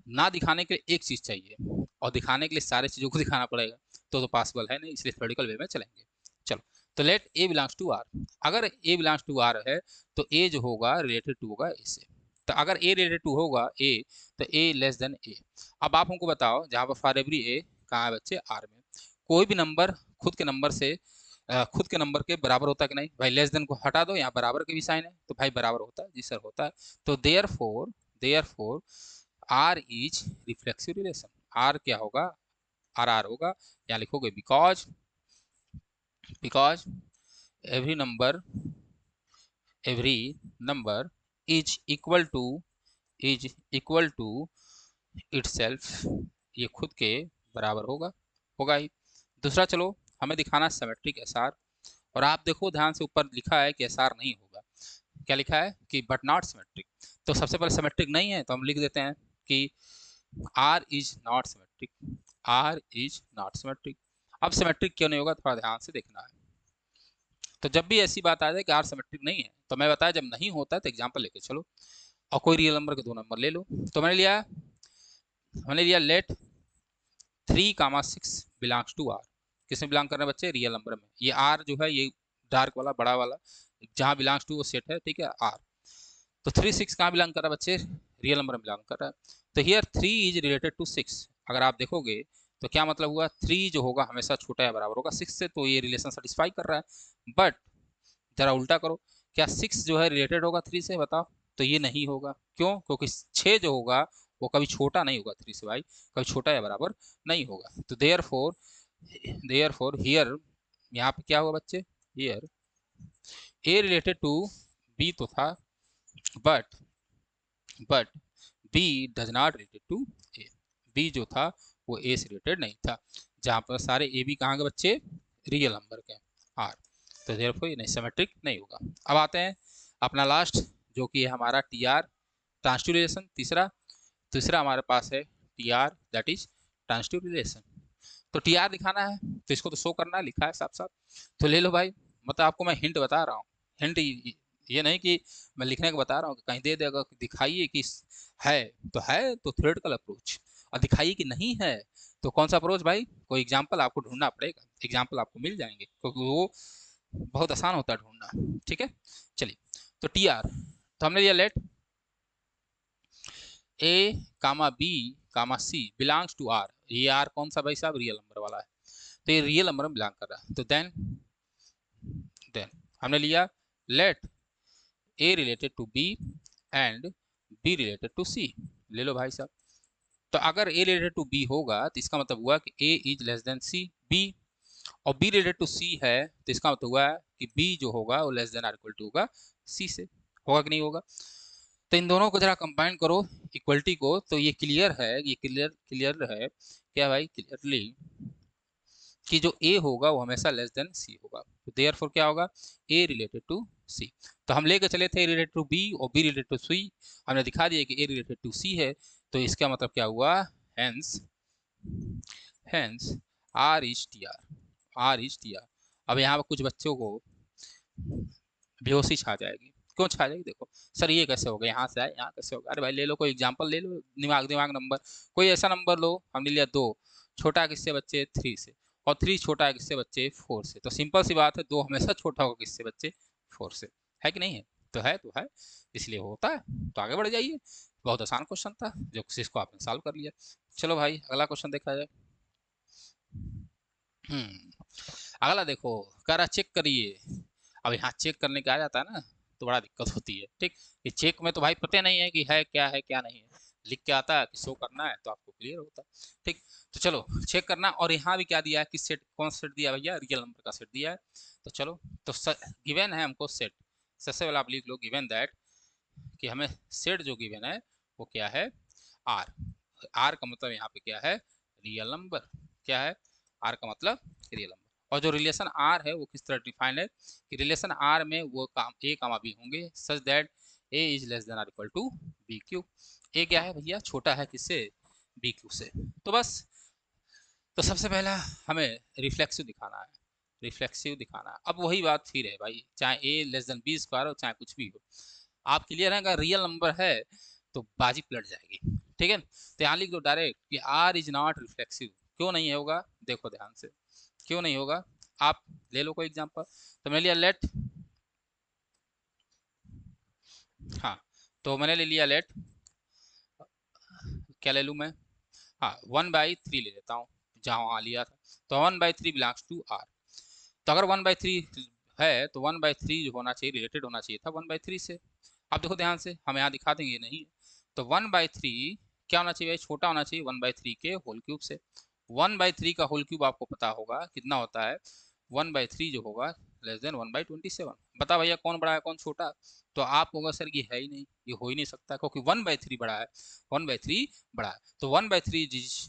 Speaker 1: ना दिखाने के लिए एक चीज़ चाहिए और दिखाने के लिए सारे चीज़ों को दिखाना पड़ेगा, तो पॉसिबल है नहीं, इसलिए थ्योरेटिकल वे में चलेंगे। चलो, तो let a belongs to R, अगर ए बिलोंग्स टू आर है तो ए जो होगा रिलेटेड टू होगा ए से। तो अगर ए रिलेटेड टू होगा ए, तो ए लेस देन ए। अब आप हमको बताओ, जहाँ पर फॉर एवरी ए कहाँ है बच्चे, आर में, कोई भी नंबर खुद के नंबर से खुद के नंबर के बराबर होता है कि नहीं भाई, लेस देन को हटा दो, यहाँ बराबर के भी साइन है, तो भाई बराबर होता है, जी सर होता है। तो therefore R is reflexive relation, R क्या होगा, आर आर होगा। यहाँ लिखोगे because every number is equal to itself, ये खुद के बराबर होगा ही। दूसरा, चलो हमें दिखाना सिमेट्रिक एस आर, और आप देखो ध्यान से ऊपर लिखा है कि एस आर नहीं होगा, क्या लिखा है कि बट नॉट सिमेट्रिक। तो सबसे पहले सिमेट्रिक नहीं है तो हम लिख देते हैं कि R is not symmetric, R is not symmetric. अब सिमेट्रिक क्यों नहीं होगा, थोड़ा ध्यान से देखना है। तो जब भी ऐसी बात आ जाए कि आर सिमेट्रिक नहीं है, तो मैं बताया जब नहीं होता है तो एग्जाम्पल लेके चलो, और कोई रियल नंबर के दो नंबर ले लो। तो मैंने लिया लेट 3,6 बिलोंग्स टू आर, किसमें बिलोंग कर रहे हैं बच्चे, रियल नंबर में। ये आर जो है ये डार्क वाला बड़ा वाला जहाँ बिलोंग्स टू वो सेट है, ठीक है आर। तो 3,6 कहाँ बिलोंग कर रहा है बच्चे, रियल नंबर में बिलोंग कर रहा है। तो हियर 3 इज रिलेटेड टू 6, अगर आप देखोगे तो क्या मतलब हुआ, 3 जो होगा हमेशा छोटा या बराबर होगा 6 से, तो ये रिलेशन सेटिस्फाई कर रहा है। बट जरा उल्टा करो, क्या 6 जो है रिलेटेड होगा 3 से, बताओ। तो ये नहीं होगा, क्यों, क्योंकि 6 जो होगा वो कभी छोटा नहीं होगा 3 से भाई, कभी छोटा या बराबर नहीं होगा। तो देयरफॉर हियर, यहाँ पे क्या होगा बच्चे, here A related to B तो था, but b does not related to a, b जो था वो ए से रिलेटेड नहीं था, जहाँ पर सारे ए बी कहाँ के बच्चे, रियल नंबर के आर। तो देयरफॉर ये नहीं, सिमेट्रिक नहीं होगा। अब आते हैं अपना लास्ट, जो कि है हमारा टी आर, ट्रांसिटिव रिलेशन। तीसरा हमारे पास है T R, that is transitive relation. तो टी आर दिखाना है तो इसको तो शो करना है, लिखा है साफ साफ, तो ले लो भाई। मतलब आपको मैं हिंट बता रहा हूँ, हिंट ये नहीं कि मैं लिखने को बता रहा हूँ कि कहीं दे देगा, दिखाइए कि है तो थ्योरेटिकल अप्रोच, और दिखाइए कि नहीं है तो कौन सा अप्रोच भाई, कोई एग्जाम्पल आपको ढूंढना पड़ेगा, एग्जाम्पल आपको मिल जाएंगे क्योंकि वो बहुत आसान होता है ढूंढना। ठीक है, चलिए। तो टी आर, तो हमने लिया let a comma b comma c belongs to R, ये आर कौन सा भाई साहब, रियल नंबर वाला है, तो ये रियल नंबर में बिलोंग कर रहा है। तो देन हमने लिया let A related to B and B related to C, ले लो भाई साहब। तो अगर ए रिलेटेड टू बी होगा तो इसका मतलब हुआ कि A is less than C B, और बी रिलेटेड टू सी है तो इसका मतलब हुआ कि बी जो होगा वो less than or equal to होगा सी से, होगा कि नहीं होगा। तो इन दोनों को जरा कंबाइन करो इक्वलिटी को, तो ये क्लियर है, ये क्लियर है क्या भाई, क्लियरली कि जो ए होगा वो हमेशा लेस देन सी होगा। तो देयरफॉर क्या होगा, ए रिलेटेड टू सी। तो हम लेके चले थे ए रिलेटेड टू बी और बी रिलेटेड टू सी, हमने दिखा दिया कि ए रिलेटेड टू सी है, तो इसका मतलब क्या हुआ, hence hence R is T R, R is T R. अब यहाँ पर कुछ बच्चों को बेहोशी छा जाएगी, क्यों छा जाएगी, देखो सर ये कैसे हो गया, यहाँ से आए यहाँ कैसे होगा, अरे भाई ले लो कोई एग्जांपल ले लो, दिमाग नंबर, कोई ऐसा नंबर लो, हमने लिया 2, छोटा किससे बच्चे 3 से, और 3 छोटा है किससे बच्चे 4 से। तो सिंपल सी बात है 2 हमेशा छोटा होगा किससे बच्चे 4 से। है कि नहीं है? तो है, इसलिए होता है। तो आगे बढ़ जाइए, बहुत आसान क्वेश्चन था जो जिसको आपने सॉल्व कर लिया। चलो भाई अगला क्वेश्चन देखा जाए। अगला देखो, कह रहा चेक करिए। अब यहाँ चेक करने का आ जाता है ना तो बड़ा दिक्कत होती है। ठीक, ये चेक में तो भाई पता नहीं है कि है क्या नहीं है, लिख के आता है कि शो करना है तो आपको क्लियर होता है। ठीक, तो चलो चेक करना। और यहाँ भी क्या दिया है कि सेट, कौन सेट दिया है भैया? रियल नंबर का सेट दिया है। तो चलो, तो गिवन है हमको सेट। सबसे पहले आप लिख लो गिवन दैट, कि हमें सेट जो गिवन है वो क्या है? आर। आर का मतलब यहाँ पे क्या है? Real number. क्या है? आर का मतलब रियल नंबर। और जो रिलेशन आर है वो किस तरह डिफाइंड है कि रिलेशन आर में वो काम ए कामा बी होंगे such that A is less than or equal to B Q. A क्या है भैया? छोटा है किससे? बी क्यू से। तो बस, तो सबसे पहला हमें रिफ्लेक्सिव दिखाना है। रिफ्लेक्सिव दिखाना है। अब वही बात फिर है भाई, चाहे ए लेस देन बी स्क्वायर हो चाहे कुछ भी हो, आप क्लियर है? अगर रियल नंबर है तो बाजी पलट जाएगी। ठीक है, तो यहाँ लिख दो डायरेक्ट कि आर इज नॉट रिफ्लेक्सिव। क्यों नहीं होगा? देखो ध्यान से, क्यों नहीं होगा? आप ले लो कोई एग्जांपल। तो मैंने लिया लेट, हाँ, तो मैंने ले लिया लेट, क्या ले लूँ मैं? हाँ, 1/3 ले लेता हूँ, जहाँ वहाँ लिया था। तो 1/3 बिलोंग्स टू आर। तो अगर 1/3 है तो 1/3 जो होना चाहिए, रिलेटेड होना चाहिए था 1/3 से। आप देखो ध्यान से, हम यहाँ दिखा देंगे नहीं, तो 1/3 क्या होना चाहिए? छोटा होना चाहिए 1/3 के होल क्यूब से। 1/3 का होल क्यूब आपको पता होगा कितना होता है? 1/3 जो होगा लेस देन 1/27। बता भैया कौन बड़ा है कौन छोटा? तो आप होगा सर ये है ही नहीं, ये हो ही नहीं सकता, क्योंकि 1/3 बड़ा है। 1/3 बड़ा है, तो 1/3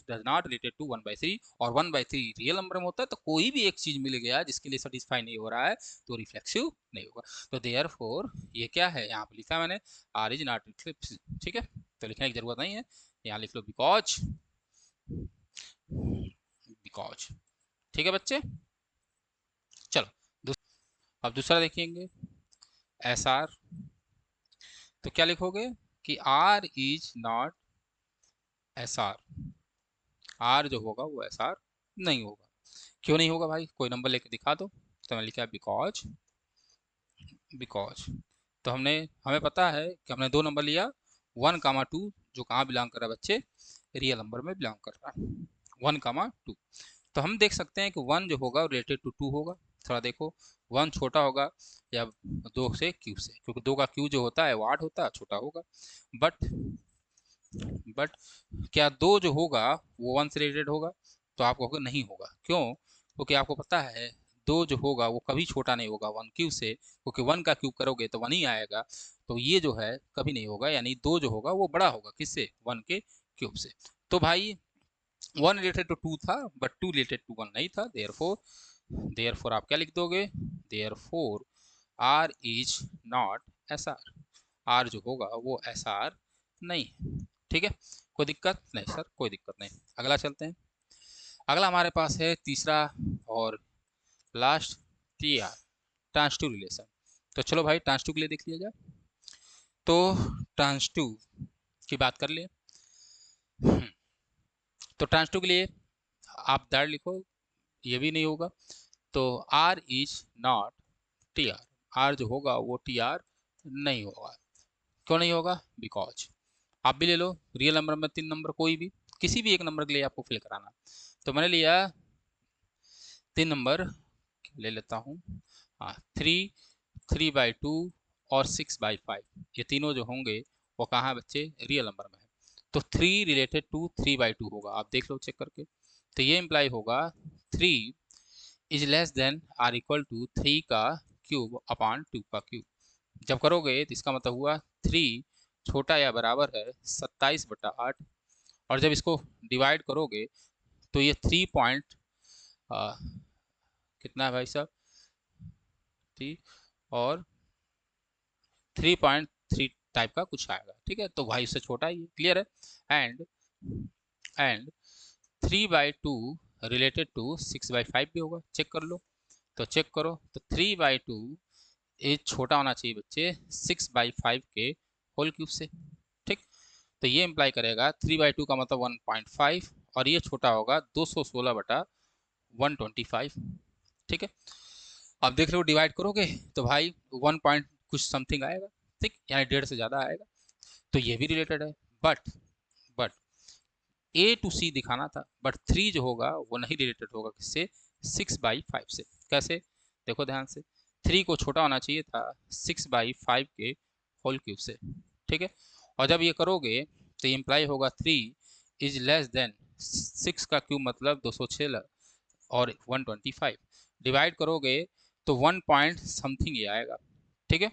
Speaker 1: डज नॉट रिलेटेड टू 1/3। और 1/3 रियल नंबर में होता है, तो कोई भी एक चीज मिल गया जिसके लिए सेटिस्फाई नहीं हो रहा है तो रिफ्लेक्सिव नहीं होगा। तो देयरफॉर ये क्या है? यहाँ पे लिखा मैंने आर इज नॉट रिफ्लेक्सिव। ठीक है, तो लिखने की जरूरत नहीं है, यहाँ लिख लो बिकॉज। बिकॉज, ठीक है बच्चे। चलो अब दूसरा देखेंगे, एस आर। तो क्या लिखोगे कि R is not S R. R जो होगा वो एस आर नहीं होगा। क्यों नहीं होगा भाई? कोई नंबर लेके दिखा दो। तो मैंने लिखा बिकॉज। बिकॉज, तो हमें पता है कि हमने दो नंबर लिया, 1, 2, जो कहाँ बिलोंग कर रहा है बच्चे? रियल नंबर में बिलोंग कर रहा है, 1, 2। तो हम देख सकते हैं कि 1 जो होगा रिलेटेड टू 2 होगा। थोड़ा देखो, 1 छोटा होगा या 2 से क्यू से, क्योंकि 2 का क्यू जो होता है वो 8 होता है, छोटा होगा। बट बट क्या 2 जो होगा वो 1 से रिलेटेड होगा? तो आप कहोगे नहीं होगा। क्यों? क्योंकि आपको पता है 2 जो होगा वो कभी छोटा नहीं होगा 1 क्यू से, क्योंकि 1 का क्यूब करोगे तो 1 ही आएगा। तो ये जो है कभी नहीं होगा, यानी 2 जो होगा वो बड़ा होगा किससे? 1 के क्यूब से। तो भाई 1 रिलेटेड टू 2 था बट 2 रिलेटेड टू 1 नहीं था। देयरफॉर आप क्या लिख दोगे? Therefore R is not S R. R जो होगा वो एस आर नहीं है। ठीक है, कोई दिक्कत नहीं सर? कोई दिक्कत नहीं। अगला चलते हैं। अगला हमारे पास है तीसरा और last, T R, transitive relation. तो चलो भाई ट्रांसटिव के लिए देख लिया जाए। तो ट्रांसटिव की बात कर लिए। तो ट्रांसटिव के लिए आप दैट लिखो, ये भी नहीं होगा। तो R is not T R. R जो होगा वो टी आर नहीं होगा। क्यों नहीं होगा? बिकॉज, आप भी ले लो रियल नंबर में 3 नंबर, कोई भी किसी भी एक नंबर के लिए आपको फिल कराना। तो मैंने लिया 3 नंबर, ले लेता हूँ, हाँ, 3/2 और 6/5। ये तीनों जो होंगे वो कहाँ है बच्चे? रियल नंबर में है। तो 3 रिलेटेड टू 3/2 होगा, आप देख लो चेक करके। तो ये इम्प्लाई होगा 3 is less than or equal to 3 का क्यूब अपॉन 2 का क्यूब। जब करोगे तो इसका मतलब हुआ 3 छोटा या बराबर है 27/8। और जब इसको डिवाइड करोगे तो ये 3 पॉइंट कितना है भाई साहब? 3 और 3.3 टाइप का कुछ आएगा। ठीक है, तो भाई उससे छोटा ही है, क्लियर है। एंड 3/2 रिलेटेड टू 6/5 भी होगा, चेक कर लो। तो चेक करो, तो 3/2 ये छोटा होना चाहिए बच्चे 6/5 के होल क्यूब से। ठीक, तो ये इम्प्लाई करेगा 3/2 का मतलब 1.5, और ये छोटा होगा 216/125। ठीक है, अब देख लो डिवाइड करोगे तो भाई 1 पॉइंट कुछ समथिंग आएगा, ठीक, यानी 1.5 से ज़्यादा आएगा, तो ये भी रिलेटेड है। बट ए टू सी दिखाना था, बट 3 जो होगा वो नहीं रिलेटेड होगा किससे, 6/5 से। कैसे, देखो ध्यान से, 3 को छोटा होना चाहिए था 6/5 के होल क्यूब से, ठीक है। और जब ये करोगे तो ये इम्प्लाई होगा 3 इज लेस देन 6 का क्यूब मतलब 206 और 125, डिवाइड करोगे तो 1 पॉइंट समथिंग ये आएगा, ठीक है,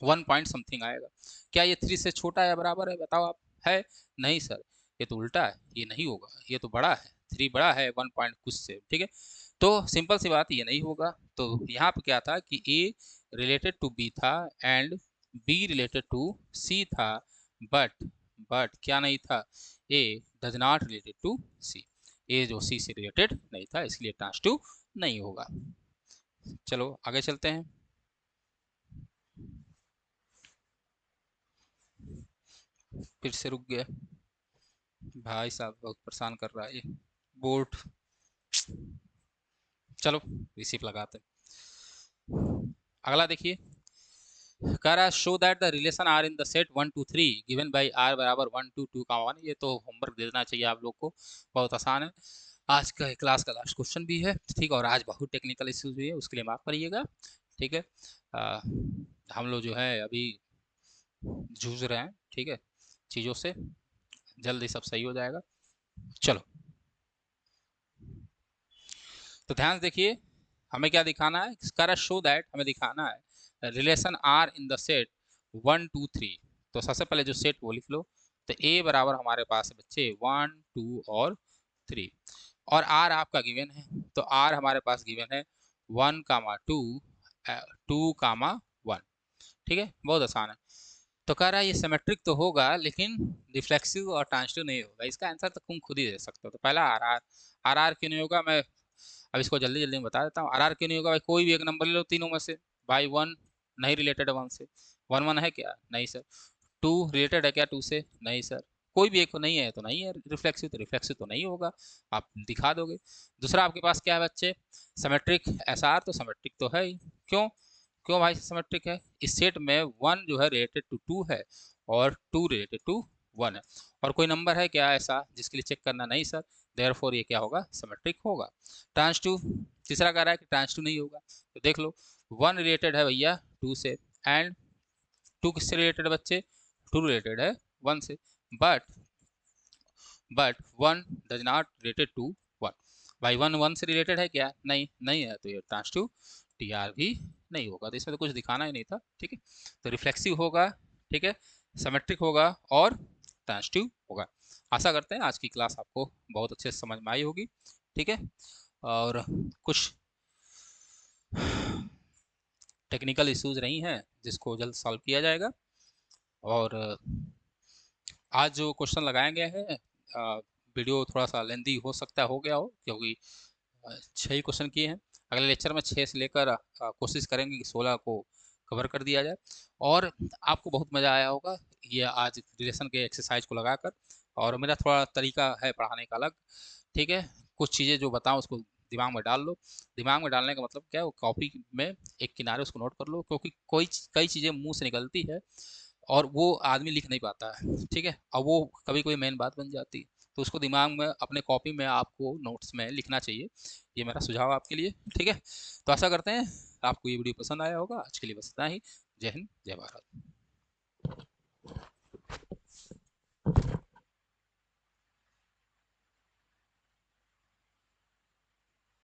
Speaker 1: 1 पॉइंट समथिंग आएगा। क्या ये 3 से छोटा है या बराबर है, बताओ आप, है, नहीं सर, ये तो उल्टा है, ये नहीं होगा, ये तो बड़ा है, 3 बड़ा है 1 पॉइंट कुछ से, ठीक है। तो सिंपल सी बात, ये नहीं होगा। तो यहाँ पे क्या था कि ए रिलेटेड टू बी था एंड बी रिलेटेड टू सी था, बट क्या नहीं था, ए डज नॉट रिलेटेड टू सी, ए जो सी से रिलेटेड नहीं था, इसलिए ट्रांस टू नहीं होगा। चलो आगे चलते हैं। फिर से रुक गया भाई साहब, बहुत परेशान कर रहा है ये बोर्ड। चलो रिसीव लगाते हैं। अगला देखिए, कह रहा है show that the relation R in the set 1 2 3 given by R बराबर 1 2 2 का 1। ये तो होमवर्क दे देना चाहिए आप लोग को, बहुत आसान है। आज का क्लास का लास्ट क्वेश्चन भी है, ठीक है, और आज बहुत टेक्निकल इश्यूज भी है, उसके लिए माफ करिएगा, ठीक है। हम लोग जो है अभी जूझ रहे हैं, ठीक है, चीज़ों से, जल्दी सब सही हो जाएगा। चलो तो ध्यान से देखिए, हमें क्या दिखाना है, कर शो दैट, हमें दिखाना है relation R in the set 1 2 3। तो सबसे पहले जो सेट वो लिख लो, तो ए बराबर हमारे पास है बच्चे 1 2 और 3, और आर आपका गिवन है, तो आर हमारे पास गिवन है 1 कामा 2 2 कामा 1, ठीक है, बहुत आसान है। तो कह रहा है ये सिमेट्रिक तो होगा लेकिन रिफ्लेक्सिव और ट्रांजिटिव नहीं होगा, इसका आंसर तो तुम खुद ही दे सकते हो। तो पहला आर आर क्यों नहीं होगा, मैं अब इसको जल्दी जल्दी में बता देता हूँ। आर क्यों नहीं होगा भाई, कोई भी एक नंबर ले लो तीनों में से, भाई 1 नहीं रिलेटेड है 1 से, 1 1 है क्या, नहीं सर। 2 रिलेटेड है क्या 2 से, नहीं सर। कोई भी एक नहीं है तो नहीं है रिफ्लेक्सिव, तो रिफ्लेक्सिव तो नहीं होगा, आप दिखा दोगे। दूसरा आपके पास क्या है बच्चे, सिमेट्रिक, एस आर तो सिमेट्रिक तो है ही। क्यों, क्यों भाई सिमेट्रिक है, इस सेट में 1 जो है रिलेटेड टू 2 है और 2 रिलेटेड टू 1 है, और कोई नंबर है क्या ऐसा जिसके लिए चेक करना, नहीं सर, देयरफॉर ये क्या होगा, सिमेट्रिक होगा। ट्रांस टू, तीसरा कह रहा है कि ट्रांस टू नहीं होगा, तो देख लो 1 रिलेटेड है भैया 2 से, एंड 2 किससे रिलेटेड है बच्चे, 2 रिलेटेड है 1 से, but 1 does not related to 1। भाई 1 1 से रिलेटेड है क्या, नहीं, नहीं है, तो ये ट्रांस टू टी आर भी नहीं होगा, तो इसमें तो कुछ दिखाना ही नहीं था, ठीक है। तो रिफ्लेक्सिव होगा, ठीक है, सिमेट्रिक होगा और ट्रांजिटिव होगा। आशा करते हैं आज की क्लास आपको बहुत अच्छे से समझ में आई होगी, ठीक है, और कुछ टेक्निकल इश्यूज रही हैं जिसको जल्द सॉल्व किया जाएगा। और आज जो क्वेश्चन लगाए गए हैं, वीडियो थोड़ा सा लेंदी हो सकता है, हो गया हो, क्योंकि 6 ही क्वेश्चन किए हैं। अगले लेक्चर में 6 से लेकर कोशिश करेंगे कि 16 को कवर कर दिया जाए, और आपको बहुत मज़ा आया होगा ये आज रिलेशन के एक्सरसाइज को लगाकर। और मेरा थोड़ा तरीका है पढ़ाने का अलग, ठीक है, कुछ चीज़ें जो बताऊँ उसको दिमाग में डाल लो। दिमाग में डालने का मतलब क्या है, वो कॉपी में एक किनारे उसको नोट कर लो, क्योंकि कई चीज़ें मुंह से निकलती है और वो आदमी लिख नहीं पाता है, ठीक है, और वो कभी कभी मेन बात बन जाती है, तो उसको दिमाग में अपने कॉपी में आपको नोट्स में लिखना चाहिए। ये मेरा सुझाव आपके लिए, ठीक है। तो आशा करते हैं आपको ये वीडियो पसंद आया होगा। आज के लिए बस इतना ही। जय हिंद, जय भारत।